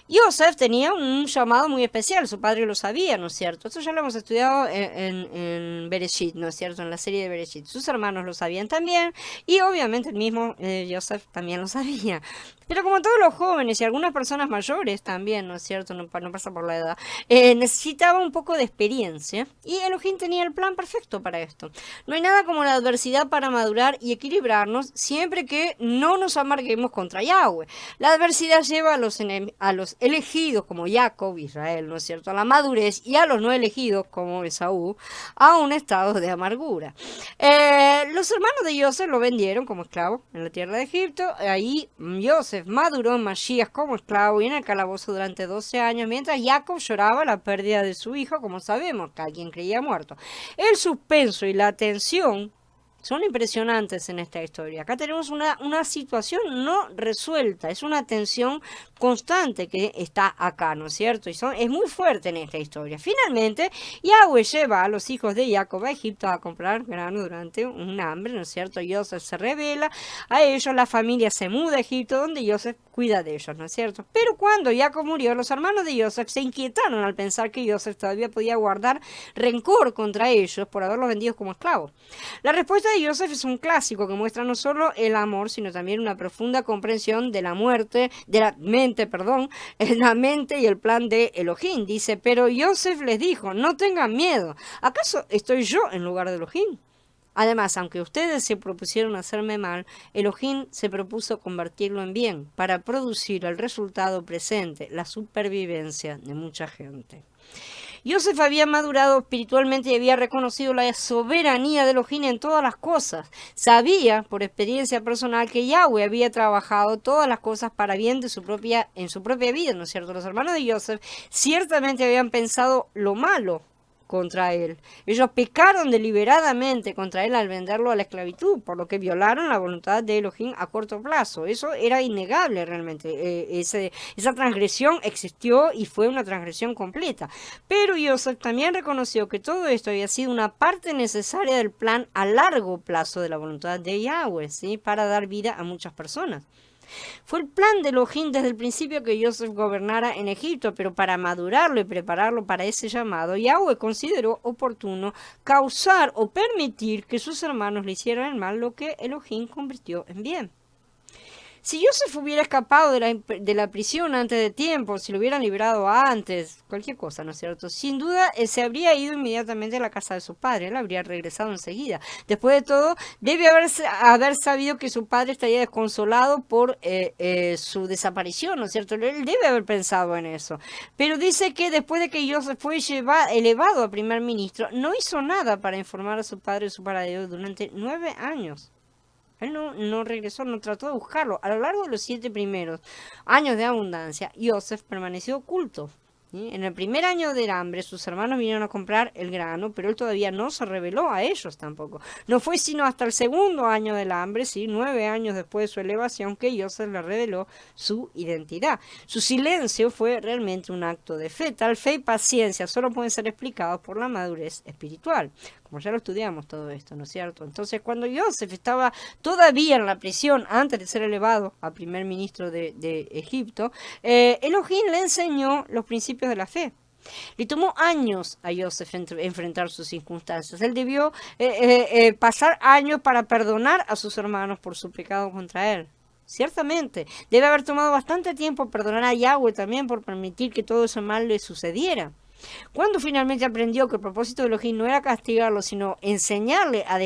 Yosef tenía un llamado muy especial, su padre lo sabía, ¿no es cierto? Esto ya lo hemos estudiado en Bereshit, ¿no es cierto? En la serie de Bereshit. Sus hermanos lo sabían también, y obviamente el mismo Yosef también lo sabía. Pero como todos los jóvenes y algunas personas mayores también, ¿no es cierto? No pasa por la edad. Necesitaba un poco de experiencia, y Elohim tenía el plan perfecto para esto. No hay nada como la adversidad para madurar y equilibrarnos, siempre que no nos amarguemos contra Yahweh. La adversidad lleva a los elegidos como Jacob, Israel, ¿no es cierto?, a la madurez, y a los no elegidos como Esaú a un estado de amargura. Los hermanos de Yosef lo vendieron como esclavo en la tierra de Egipto. Ahí Yosef maduró en Mashiach como esclavo y en el calabozo durante 12 años, mientras Jacob lloraba la pérdida de su hijo, como sabemos, que a quien creía muerto. El suspenso y la tensión son impresionantes en esta historia. Acá tenemos una situación no resuelta, es una tensión constante que está acá, ¿no es cierto? Y es muy fuerte en esta historia. Finalmente, Yahweh lleva a los hijos de Jacob a Egipto a comprar grano durante un hambre, ¿no es cierto? Yosef se revela a ellos, la familia se muda a Egipto, donde Yosef cuida de ellos, ¿no es cierto? Pero cuando Jacob murió, los hermanos de Yosef se inquietaron al pensar que Yosef todavía podía guardar rencor contra ellos por haberlos vendido como esclavos. La respuesta de Yosef es un clásico que muestra no solo el amor, sino también una profunda comprensión de la mente y el plan de Elohim. Dice, pero Yosef les dijo, no tengan miedo, ¿acaso estoy yo en lugar de Elohim? Además, aunque ustedes se propusieron hacerme mal, Elohim se propuso convertirlo en bien para producir el resultado presente, la supervivencia de mucha gente. Yosef había madurado espiritualmente y había reconocido la soberanía de Elohim en todas las cosas. Sabía, por experiencia personal, que Yahweh había trabajado todas las cosas para bien en su propia vida, ¿no es cierto? Los hermanos de Yosef ciertamente habían pensado lo malo contra él. Ellos pecaron deliberadamente contra él al venderlo a la esclavitud, por lo que violaron la voluntad de Elohim a corto plazo. Eso era innegable realmente. Esa transgresión existió y fue una transgresión completa. Pero Yosef también reconoció que todo esto había sido una parte necesaria del plan a largo plazo de la voluntad de Yahweh, ¿sí?, para dar vida a muchas personas. Fue el plan de Elohim desde el principio que Yosef gobernara en Egipto, pero para madurarlo y prepararlo para ese llamado, Yahweh consideró oportuno causar o permitir que sus hermanos le hicieran el mal, lo que Elohim convirtió en bien. Si Joseph hubiera escapado de la prisión antes de tiempo, si lo hubieran liberado antes, cualquier cosa, ¿no es cierto? Sin duda se habría ido inmediatamente a la casa de su padre, él habría regresado enseguida. Después de todo, debe haber sabido que su padre estaría desconsolado por su desaparición, ¿no es cierto? Él debe haber pensado en eso. Pero dice que después de que Joseph fue elevado a primer ministro, no hizo nada para informar a su padre de su paradero durante 9 años. Él no regresó, no trató de buscarlo. A lo largo de los 7 primeros años de abundancia, Joseph permaneció oculto. ¿Sí? En el primer año del hambre, sus hermanos vinieron a comprar el grano, pero él todavía no se reveló a ellos tampoco. No fue sino hasta el segundo año del hambre, ¿sí? 9 años después de su elevación, que Joseph le reveló su identidad. Su silencio fue realmente un acto de fe. Tal fe y paciencia solo pueden ser explicados por la madurez espiritual. Como ya lo estudiamos todo esto, ¿no es cierto? Entonces, cuando Joseph estaba todavía en la prisión, antes de ser elevado a primer ministro de Egipto, Elohim le enseñó los principios de la fe. Le tomó años a Joseph enfrentar sus circunstancias. Él debió pasar años para perdonar a sus hermanos por su pecado contra él. Ciertamente, debe haber tomado bastante tiempo perdonar a Yahweh también por permitir que todo ese mal le sucediera. Cuando finalmente aprendió que el propósito de Elohim no era castigarlo, sino enseñarle a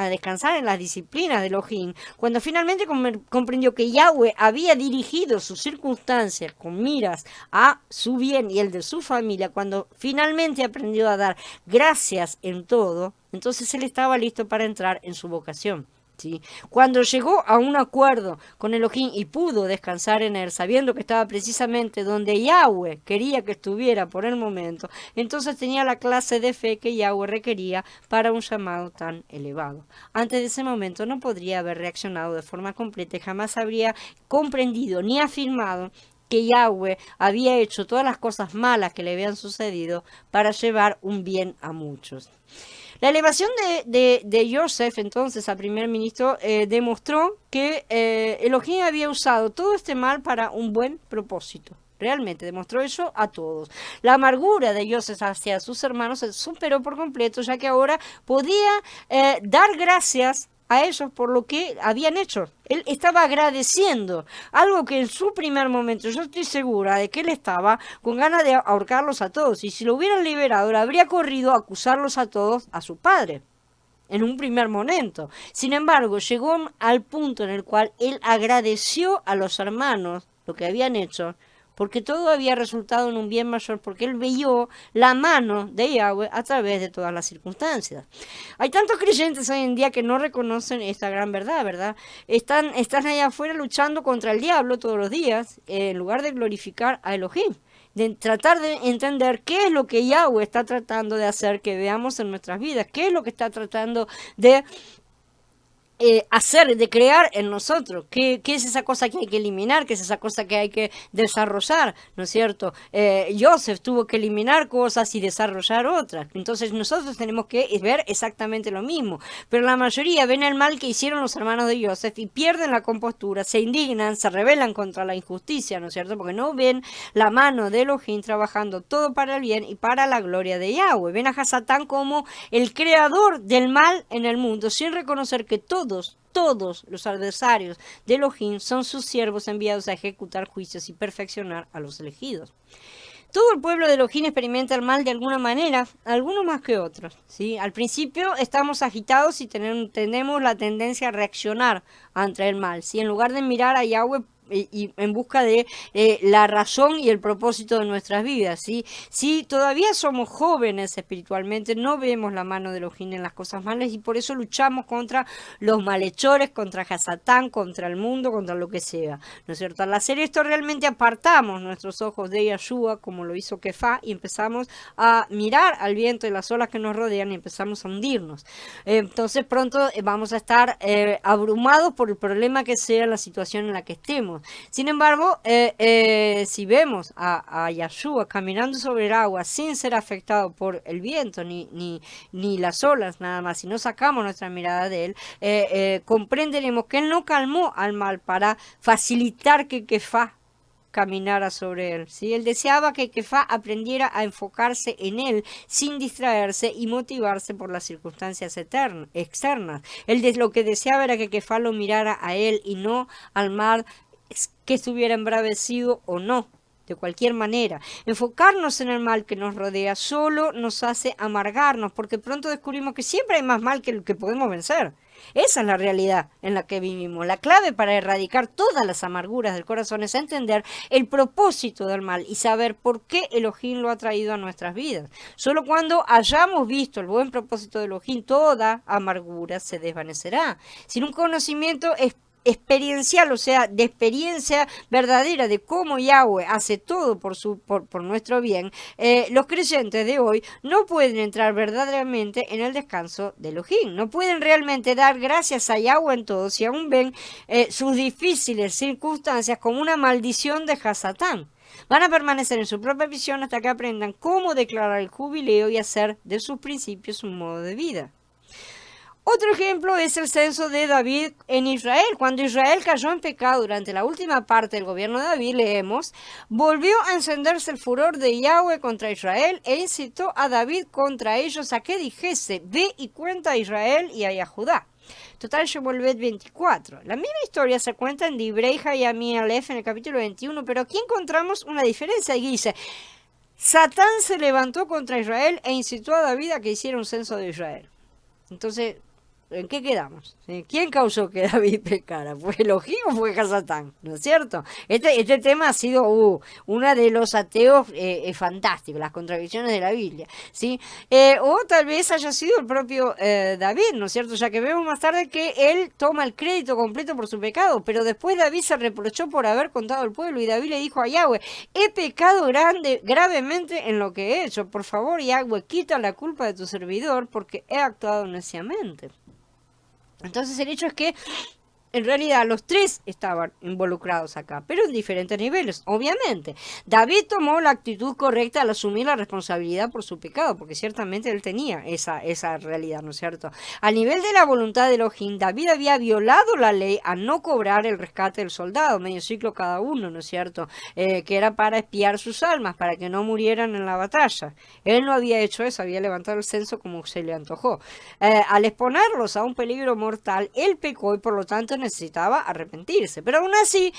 descansar en las disciplinas de Elohim, cuando finalmente comprendió que Yahweh había dirigido sus circunstancias con miras a su bien y el de su familia, cuando finalmente aprendió a dar gracias en todo, entonces él estaba listo para entrar en su vocación. ¿Sí? Cuando llegó a un acuerdo con Elohim y pudo descansar en él, sabiendo que estaba precisamente donde Yahweh quería que estuviera por el momento, entonces tenía la clase de fe que Yahweh requería para un llamado tan elevado. Antes de ese momento no podría haber reaccionado de forma completa y jamás habría comprendido ni afirmado que Yahweh había hecho todas las cosas malas que le habían sucedido para llevar un bien a muchos. La elevación de Joseph entonces a primer ministro demostró que Elohim había usado todo este mal para un buen propósito. Realmente demostró eso a todos. La amargura de Joseph hacia sus hermanos se superó por completo, ya que ahora podía dar gracias a ellos por lo que habían hecho. Él estaba agradeciendo algo que en su primer momento yo estoy segura de que él estaba con ganas de ahorcarlos a todos, y si lo hubieran liberado, le habría corrido a acusarlos a todos a su padre en un primer momento. Sin embargo, llegó al punto en el cual él agradeció a los hermanos lo que habían hecho, porque todo había resultado en un bien mayor, porque él vio la mano de Yahweh a través de todas las circunstancias. Hay tantos creyentes hoy en día que no reconocen esta gran verdad, ¿verdad? Están allá afuera luchando contra el diablo todos los días, en lugar de glorificar a Elohim, de tratar de entender qué es lo que Yahweh está tratando de hacer que veamos en nuestras vidas, qué es lo que está tratando de hacer, de crear en nosotros, ¿qué es esa cosa que hay que eliminar, qué es esa cosa que hay que desarrollar, ¿no es cierto? Joseph tuvo que eliminar cosas y desarrollar otras, entonces nosotros tenemos que ver exactamente lo mismo, pero la mayoría ven el mal que hicieron los hermanos de Joseph y pierden la compostura, se indignan, se rebelan contra la injusticia, ¿no es cierto? Porque no ven la mano de Elohim trabajando todo para el bien y para la gloria de Yahweh. Ven a Hasatán como el creador del mal en el mundo, sin reconocer que todos los adversarios de Elohim son sus siervos enviados a ejecutar juicios y perfeccionar a los elegidos. Todo el pueblo de Elohim experimenta el mal de alguna manera, algunos más que otros, ¿sí? Al principio estamos agitados y tenemos la tendencia a reaccionar ante el mal, ¿sí? En lugar de mirar a Yahweh y en busca de la razón y el propósito de nuestras vidas, ¿sí? Si todavía somos jóvenes espiritualmente, no vemos la mano de Elohim en las cosas malas y por eso luchamos contra los malhechores, contra Hasatán, contra el mundo, contra lo que sea, ¿no es cierto? Al hacer esto realmente apartamos nuestros ojos de Yahshua, como lo hizo Kefá, y empezamos a mirar al viento y las olas que nos rodean y empezamos a hundirnos. Entonces pronto vamos a estar abrumados por el problema que sea la situación en la que estemos. Sin embargo, si vemos a Yahshua caminando sobre el agua sin ser afectado por el viento ni las olas nada más, si no sacamos nuestra mirada de él, comprenderemos que él no calmó al mal para facilitar que Kefá caminara sobre él, ¿sí? Él deseaba que Kefá aprendiera a enfocarse en él sin distraerse y motivarse por las circunstancias externas. Él lo que deseaba era que Kefá lo mirara a él y no al mar que estuviera embravecido o no. De cualquier manera, enfocarnos en el mal que nos rodea solo nos hace amargarnos, porque pronto descubrimos que siempre hay más mal que el que podemos vencer. Esa es la realidad en la que vivimos. La clave para erradicar todas las amarguras del corazón es entender el propósito del mal y saber por qué Elohim lo ha traído a nuestras vidas. Solo cuando hayamos visto el buen propósito de Elohim, toda amargura se desvanecerá. Sin un conocimiento experiencial, o sea, de experiencia verdadera de cómo Yahweh hace todo por nuestro bien, los creyentes de hoy no pueden entrar verdaderamente en el descanso de Elohim, no pueden realmente dar gracias a Yahweh en todo si aún ven sus difíciles circunstancias como una maldición de Hasatán. Van a permanecer en su propia visión hasta que aprendan cómo declarar el jubileo y hacer de sus principios un modo de vida. Otro ejemplo es el censo de David en Israel. Cuando Israel cayó en pecado durante la última parte del gobierno de David, leemos, volvió a encenderse el furor de Yahweh contra Israel e incitó a David contra ellos a que dijese, ve y cuenta a Israel y a Judá. Total Shemuel 24. La misma historia se cuenta en Divrei Hayami Aleph en el capítulo 21, pero aquí encontramos una diferencia y dice, Satán se levantó contra Israel e incitó a David a que hiciera un censo de Israel. Entonces, ¿en qué quedamos? ¿Quién causó que David pecara? ¿Fue Elohim o fue Hasatán? ¿No es cierto? Este tema ha sido uno de los ateos fantásticos, las contradicciones de la Biblia, ¿sí? O tal vez haya sido el propio David, ¿no es cierto? Ya que vemos más tarde que él toma el crédito completo por su pecado, pero después David se reprochó por haber contado al pueblo y David le dijo a Yahweh, he pecado gravemente en lo que he hecho. Por favor, Yahweh, quita la culpa de tu servidor porque he actuado neciamente. Entonces el hecho es que en realidad los tres estaban involucrados acá, pero en diferentes niveles, obviamente. David tomó la actitud correcta al asumir la responsabilidad por su pecado, porque ciertamente él tenía esa realidad, ¿no es cierto? Al nivel de la voluntad de Elohim, David había violado la ley a no cobrar el rescate del soldado, medio ciclo cada uno, ¿no es cierto? Que era para espiar sus almas, para que no murieran en la batalla. Él no había hecho eso, había levantado el censo como se le antojó. Al exponerlos a un peligro mortal, él pecó y por lo tanto necesitaba arrepentirse. Pero aún así,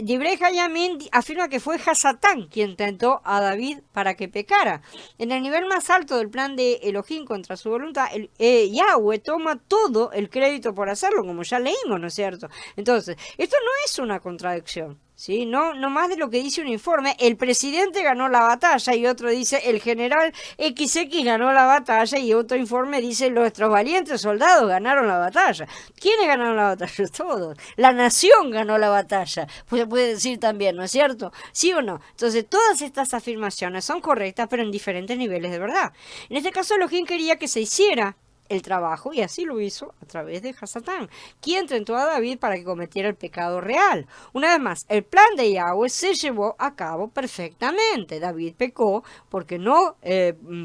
Divrei Hayamim afirma que fue Hasatán quien tentó a David para que pecara. En el nivel más alto del plan de Elohim contra su voluntad, Yahweh toma todo el crédito por hacerlo, como ya leímos, ¿no es cierto? Entonces, esto no es una contradicción. ¿Sí? No más de lo que dice un informe, el presidente ganó la batalla y otro dice el general XX ganó la batalla y otro informe dice nuestros valientes soldados ganaron la batalla. ¿Quiénes ganaron la batalla? Todos. La nación ganó la batalla. Pues se puede decir también, ¿no es cierto? ¿Sí o no? Entonces todas estas afirmaciones son correctas pero en diferentes niveles de verdad. En este caso Elohim quería que se hiciera el trabajo y así lo hizo a través de Hasatán, quien tentó a David para que cometiera el pecado real. Una vez más, el plan de Yahweh se llevó a cabo perfectamente. David pecó porque no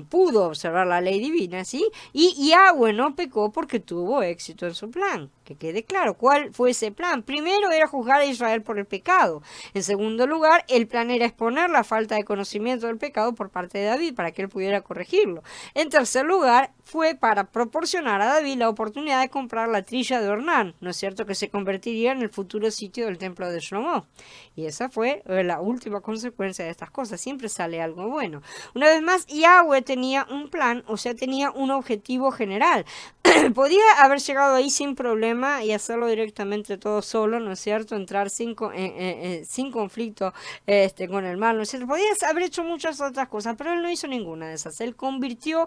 pudo observar la ley divina, ¿sí? Y Yahweh no pecó porque tuvo éxito en su plan. Que quede claro, ¿cuál fue ese plan? Primero era juzgar a Israel por el pecado. En segundo lugar, el plan era exponer la falta de conocimiento del pecado por parte de David para que él pudiera corregirlo. En tercer lugar, fue para proporcionar a David la oportunidad de comprar la trilla de Ornán, ¿no es cierto?, que se convertiría en el futuro sitio del templo de Shlomo. Y esa fue la última consecuencia de estas cosas. Siempre sale algo bueno. Una vez más, Yahweh tenía un plan, o sea, tenía un objetivo general. Podía haber llegado ahí sin problema y hacerlo directamente todo solo, ¿no es cierto? Entrar sin conflicto con el mal, ¿no es cierto? Podía haber hecho muchas otras cosas, pero él no hizo ninguna de esas. Él convertir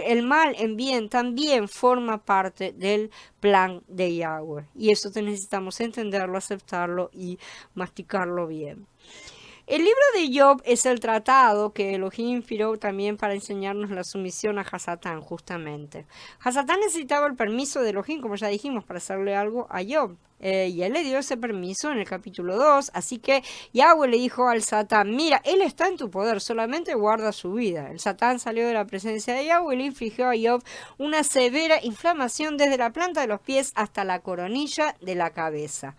el mal en bien también forma parte del plan de Yahweh. Y eso necesitamos entenderlo, aceptarlo y masticarlo bien. El libro de Job es el tratado que Elohim inspiró también para enseñarnos la sumisión a Hasatán, justamente. Hasatán necesitaba el permiso de Elohim, como ya dijimos, para hacerle algo a Job. Y él le dio ese permiso en el capítulo 2, así que Yahweh le dijo al Satán, mira, él está en tu poder, solamente guarda su vida. El Satán salió de la presencia de Yahweh y le infligió a Job una severa inflamación desde la planta de los pies hasta la coronilla de la cabeza.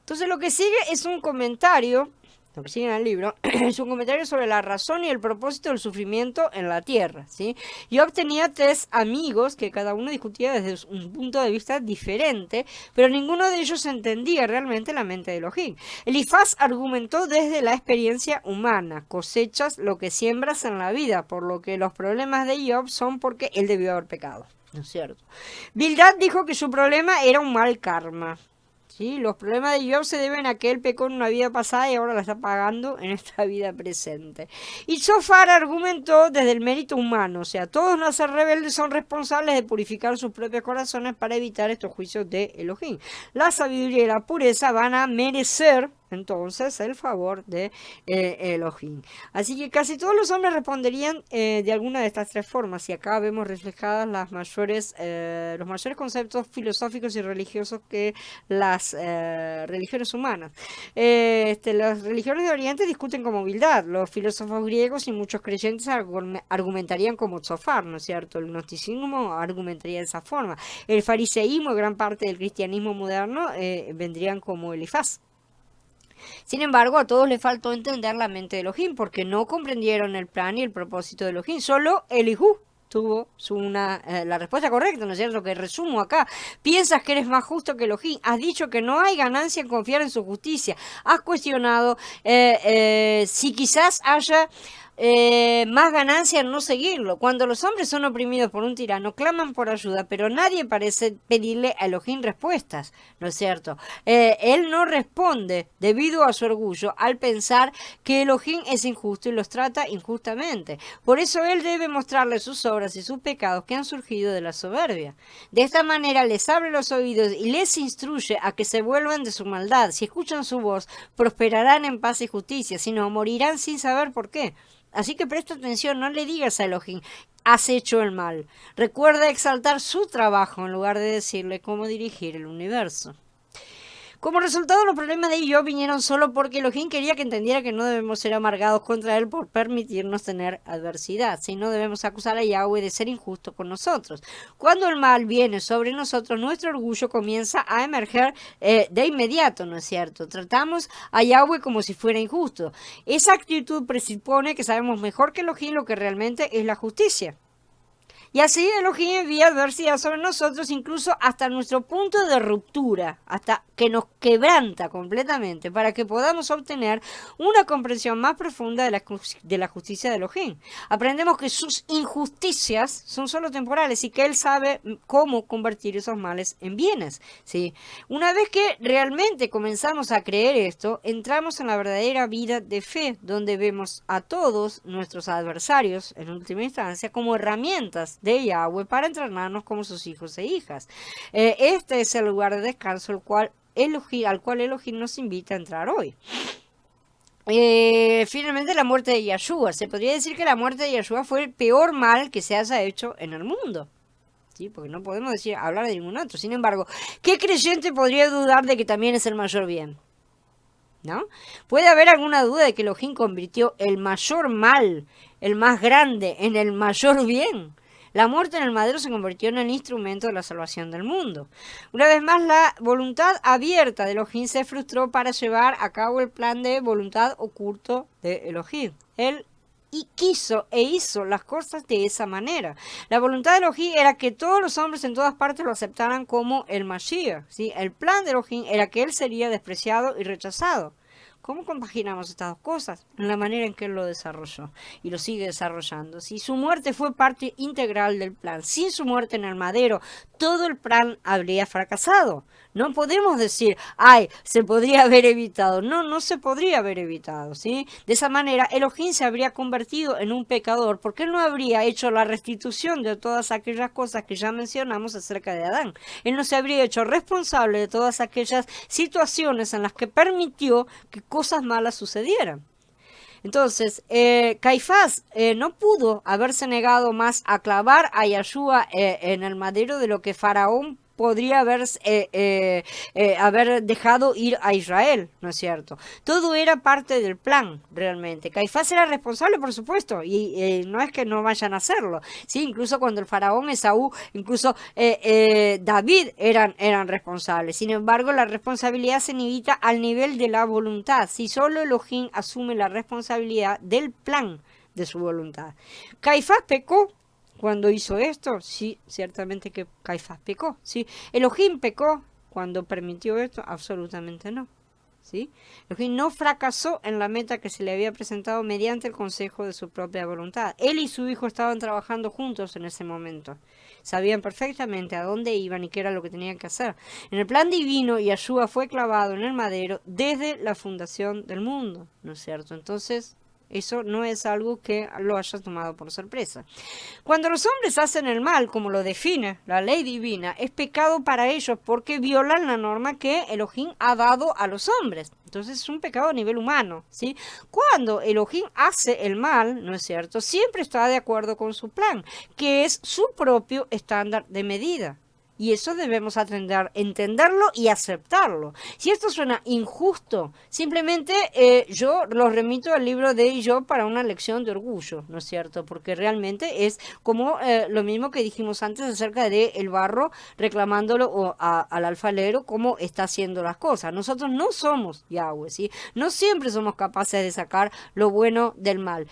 Entonces lo que sigue es un comentario lo que sigue en el libro, es un comentario sobre la razón y el propósito del sufrimiento en la tierra, ¿sí? Job tenía 3 amigos que cada uno discutía desde un punto de vista diferente, pero ninguno de ellos entendía realmente la mente de Elohim. Elifaz argumentó desde la experiencia humana: cosechas lo que siembras en la vida, por lo que los problemas de Job son porque él debió haber pecado, ¿no es cierto? Bildad dijo que su problema era un mal karma. ¿Sí? Los problemas de Job se deben a que él pecó en una vida pasada y ahora la está pagando en esta vida presente. Y Zofar argumentó desde el mérito humano, o sea, todos los rebeldes son responsables de purificar sus propios corazones para evitar estos juicios de Elohim. La sabiduría y la pureza van a merecer entonces el favor de Elohim. Así que casi todos los hombres responderían de alguna de estas 3 formas, y acá vemos reflejadas los mayores conceptos filosóficos y religiosos que las religiones humanas. Las religiones de Oriente discuten como Bildad, los filósofos griegos y muchos creyentes argumentarían como Zofar, ¿no es cierto? El gnosticismo argumentaría de esa forma. El fariseísmo y gran parte del cristianismo moderno vendrían como Elifaz. Sin embargo, a todos les faltó entender la mente de Elohim, porque no comprendieron el plan y el propósito de Elohim. Solo Elihu tuvo la respuesta correcta, ¿no es cierto? Que resumo acá: piensas que eres más justo que Elohim, has dicho que no hay ganancia en confiar en su justicia, has cuestionado si quizás haya más ganancia en no seguirlo. Cuando los hombres son oprimidos por un tirano, claman por ayuda, pero nadie parece pedirle a Elohim respuestas, ¿no es cierto? Él no responde debido a su orgullo al pensar que Elohim es injusto y los trata injustamente. Por eso él debe mostrarle sus obras y sus pecados que han surgido de la soberbia. De esta manera les abre los oídos y les instruye a que se vuelvan de su maldad. Si escuchan su voz, prosperarán en paz y justicia, si no, morirán sin saber por qué. Así que presta atención, no le digas a Elohim: has hecho el mal. Recuerda exaltar su trabajo en lugar de decirle cómo dirigir el universo. Como resultado, los problemas de Job vinieron solo porque Elohim quería que entendiera que no debemos ser amargados contra él por permitirnos tener adversidad, sino debemos acusar a Yahweh de ser injusto con nosotros. Cuando el mal viene sobre nosotros, nuestro orgullo comienza a emerger de inmediato, ¿no es cierto? Tratamos a Yahweh como si fuera injusto. Esa actitud presupone que sabemos mejor que Elohim lo que realmente es la justicia. Y así Elohim envía adversidad sobre nosotros, incluso hasta nuestro punto de ruptura, hasta que nos quebranta completamente, para que podamos obtener una comprensión más profunda de la justicia de Elohim. Aprendemos que sus injusticias son solo temporales y que Él sabe cómo convertir esos males en bienes, ¿sí? Una vez que realmente comenzamos a creer esto, entramos en la verdadera vida de fe, donde vemos a todos nuestros adversarios, en última instancia, como herramientas de Yahweh para entrenarnos como sus hijos e hijas. Este es el lugar de descanso al cual Elohim nos invita a entrar hoy. Finalmente, la muerte de Yahshua. Se podría decir que la muerte de Yahshua fue el peor mal que se haya hecho en el mundo, ¿sí? Porque no podemos hablar de ningún otro. Sin embargo, ¿qué creyente podría dudar de que también es el mayor bien? ¿No? ¿Puede haber alguna duda de que Elohim convirtió el mayor mal, el más grande, en el mayor bien? La muerte en el madero se convirtió en el instrumento de la salvación del mundo. Una vez más, la voluntad abierta de Elohim se frustró para llevar a cabo el plan de voluntad oculto de Elohim. Él quiso e hizo las cosas de esa manera. La voluntad de Elohim era que todos los hombres en todas partes lo aceptaran como el Mashiach, ¿sí? El plan de Elohim era que él sería despreciado y rechazado. ¿Cómo compaginamos estas dos cosas? En la manera en que él lo desarrolló y lo sigue desarrollando. Si su muerte fue parte integral del plan, sin su muerte en el madero, todo el plan habría fracasado. No podemos decir, se podría haber evitado. No, no se podría haber evitado, ¿sí? De esa manera, Elohim se habría convertido en un pecador, porque él no habría hecho la restitución de todas aquellas cosas que ya mencionamos acerca de Adán. Él no se habría hecho responsable de todas aquellas situaciones en las que permitió que cosas malas sucedieran. Entonces, Caifás no pudo haberse negado más a clavar a Yahshua en el madero de lo que Faraón podría haber dejado ir a Israel, ¿no es cierto? Todo era parte del plan, realmente. Caifás era responsable, por supuesto, y no es que no vayan a hacerlo, ¿sí? Incluso cuando el faraón Esaú, incluso David eran responsables. Sin embargo, la responsabilidad se limita al nivel de la voluntad. Si solo Elohim asume la responsabilidad del plan de su voluntad. Caifás pecó cuando hizo esto, sí, ciertamente que Caifás pecó, sí. Elohim pecó cuando permitió esto, absolutamente no, sí. Elohim no fracasó en la meta que se le había presentado mediante el consejo de su propia voluntad. Él y su hijo estaban trabajando juntos en ese momento. Sabían perfectamente a dónde iban y qué era lo que tenían que hacer. En el plan divino, Yahshua fue clavado en el madero desde la fundación del mundo, ¿no es cierto? Entonces, eso no es algo que lo haya tomado por sorpresa. Cuando los hombres hacen el mal, como lo define la ley divina, es pecado para ellos porque violan la norma que Elohim ha dado a los hombres. Entonces es un pecado a nivel humano, ¿sí? Cuando Elohim hace el mal, ¿no es cierto?, siempre está de acuerdo con su plan, que es su propio estándar de medida. Y eso debemos entenderlo y aceptarlo. Si esto suena injusto, simplemente yo lo remito al libro de Job para una lección de orgullo, ¿no es cierto? Porque realmente es como lo mismo que dijimos antes acerca de el barro reclamándolo al alfarero cómo está haciendo las cosas. Nosotros no somos Yahweh, ¿sí? No siempre somos capaces de sacar lo bueno del mal,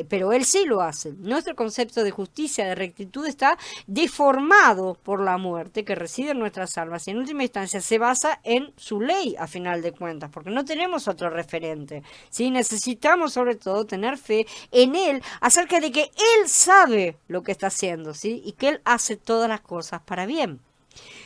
pero Él sí lo hace. Nuestro concepto de justicia, de rectitud está deformado por la muerte que reside en nuestras almas y en última instancia se basa en su ley a final de cuentas, porque no tenemos otro referente, ¿sí? Necesitamos sobre todo tener fe en Él acerca de que Él sabe lo que está haciendo, ¿sí? Y que Él hace todas las cosas para bien.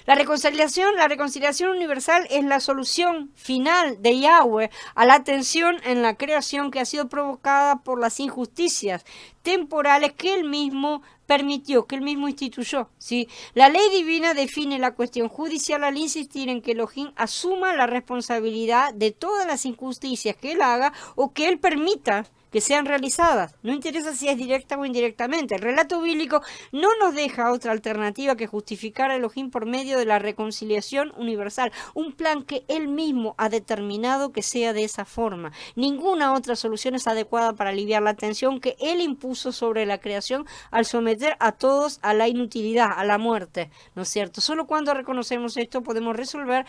La reconciliación universal es la solución final de Yahweh a la tensión en la creación que ha sido provocada por las injusticias temporales que Él mismo permitió, que Él mismo instituyó, ¿sí? La ley divina define la cuestión judicial al insistir en que Elohim asuma la responsabilidad de todas las injusticias que Él haga o que Él permita que sean realizadas. No interesa si es directa o indirectamente. El relato bíblico no nos deja otra alternativa que justificar a Elohim por medio de la reconciliación universal, un plan que Él mismo ha determinado que sea de esa forma. Ninguna otra solución es adecuada para aliviar la tensión que Él impuso sobre la creación al someter a todos a la inutilidad, a la muerte, ¿no es cierto? Solo cuando reconocemos esto podemos resolver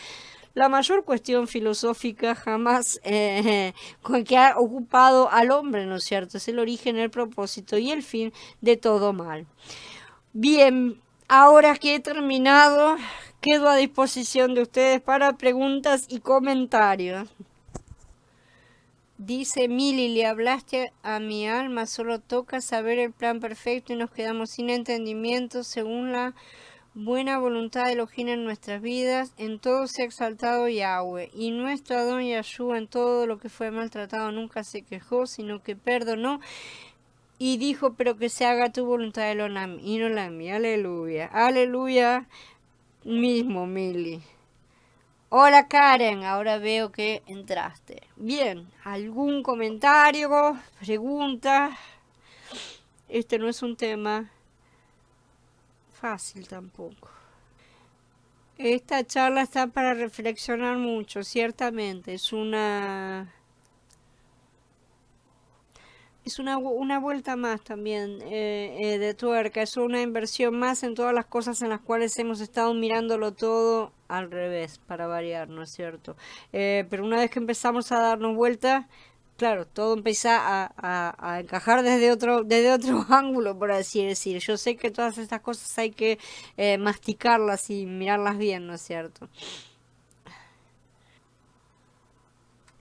la mayor cuestión filosófica jamás con que ha ocupado al hombre, ¿no es cierto? Es el origen, el propósito y el fin de todo mal. Bien, ahora que he terminado, quedo a disposición de ustedes para preguntas y comentarios. Dice Mili, le hablaste a mi alma, solo toca saber el plan perfecto y nos quedamos sin entendimiento según la buena voluntad de Elohim en nuestras vidas. En todo se ha exaltado Yahweh, y nuestro Adón Yahshua en todo lo que fue maltratado nunca se quejó, sino que perdonó y dijo, pero que se haga tu voluntad, Elonam, y no la mía. Aleluya, aleluya mismo, Mili. Hola Karen, ahora veo que entraste. Bien, ¿algún comentario, pregunta? Este no es un tema fácil tampoco. Esta charla está para reflexionar mucho, ciertamente. Es una vuelta más también de tuerca. Es una inversión más en todas las cosas en las cuales hemos estado mirándolo todo al revés, para variar, ¿no es cierto? Pero una vez que empezamos a darnos vuelta, claro, todo empieza a encajar desde otro ángulo, por así decir. Yo sé que todas estas cosas hay que masticarlas y mirarlas bien, ¿no es cierto?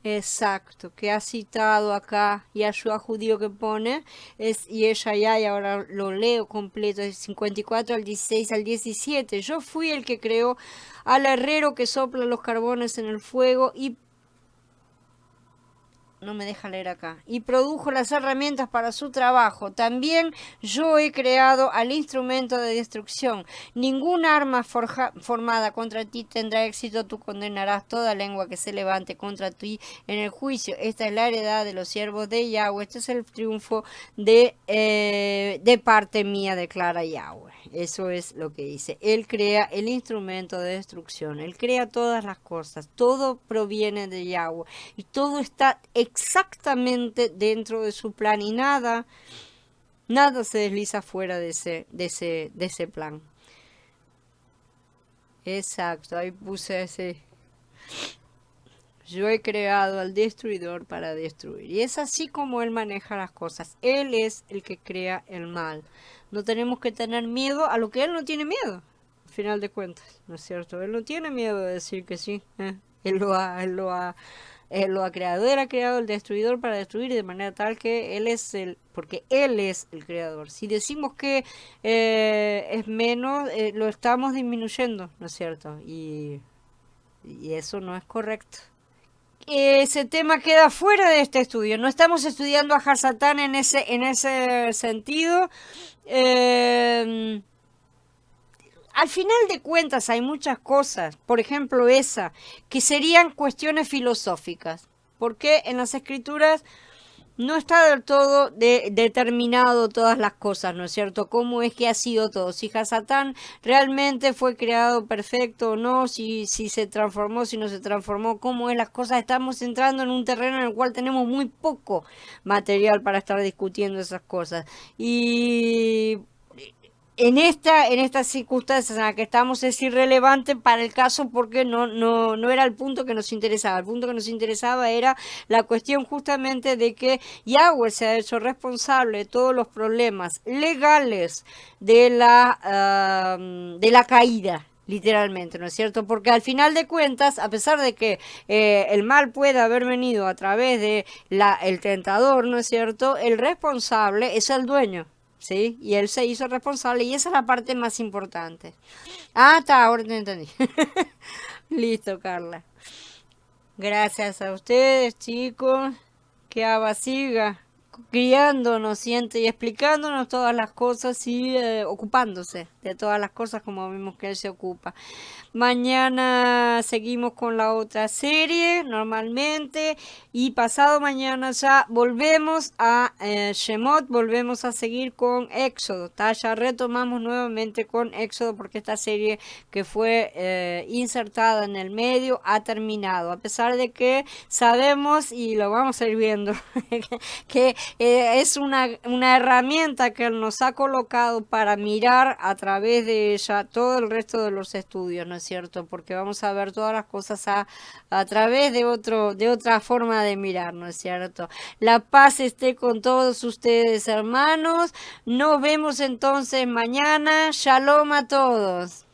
Exacto, que ha citado acá Yahshua judío que pone, es y ahora lo leo completo, es 54 al 16 al 17. Yo fui el que creó al herrero que sopla los carbones en el fuego y no me deja leer acá, y produjo las herramientas para su trabajo. También yo he creado al instrumento de destrucción. Ningún arma formada contra ti tendrá éxito, tú condenarás toda lengua que se levante contra ti en el juicio. Esta es la heredad de los siervos de Yahweh, este es el triunfo de parte mía, declara Yahweh. Eso es lo que dice. Él crea el instrumento de destrucción, Él crea todas las cosas, todo proviene de Yahweh y todo está exactamente dentro de su plan y nada se desliza fuera de ese plan. Exacto, ahí puse ese. Yo he creado al destruidor para destruir. Y es así como Él maneja las cosas. Él es el que crea el mal. No tenemos que tener miedo a lo que Él no tiene miedo, al final de cuentas, ¿no es cierto? Él no tiene miedo de decir que sí. Él lo ha creado. Él ha creado el destruidor para destruir de manera tal que porque Él es el creador. Si decimos que es menos, lo estamos disminuyendo, ¿no es cierto? Y eso no es correcto. Ese tema queda fuera de este estudio. No estamos estudiando a Hasatán en ese sentido. Al final de cuentas hay muchas cosas, por ejemplo esa, que serían cuestiones filosóficas, porque en las escrituras no está del todo determinado todas las cosas, ¿no es cierto? ¿Cómo es que ha sido todo? Si Hasatán realmente fue creado perfecto o no, si se transformó, si no se transformó, cómo es las cosas. Estamos entrando en un terreno en el cual tenemos muy poco material para estar discutiendo esas cosas. Y en estas circunstancias en las que estamos es irrelevante para el caso porque no era el punto que nos interesaba. El punto que nos interesaba era la cuestión justamente de que Yahweh se ha hecho responsable de todos los problemas legales de la caída. Literalmente, ¿no es cierto? Porque al final de cuentas, a pesar de que el mal pueda haber venido a través de el tentador, ¿no es cierto? El responsable es el dueño. ¿Sí? Y él se hizo responsable y esa es la parte más importante. Ah, está, ahora te entendí. Listo, Carla. Gracias a ustedes, chicos. Que Abba siga guiándonos siente y explicándonos todas las cosas y ocupándose de todas las cosas como vimos que él se ocupa. Mañana seguimos con la otra serie normalmente y pasado mañana ya volvemos a Shemot, volvemos a seguir con Éxodo, ya retomamos nuevamente con Éxodo porque esta serie que fue insertada en el medio ha terminado, a pesar de que sabemos y lo vamos a ir viendo que es una herramienta que él nos ha colocado para mirar a través de ella todo el resto de los estudios, ¿no es cierto? Porque vamos a ver todas las cosas a través de otra forma de mirar, ¿no es cierto? La paz esté con todos ustedes, hermanos. Nos vemos entonces mañana. Shalom a todos.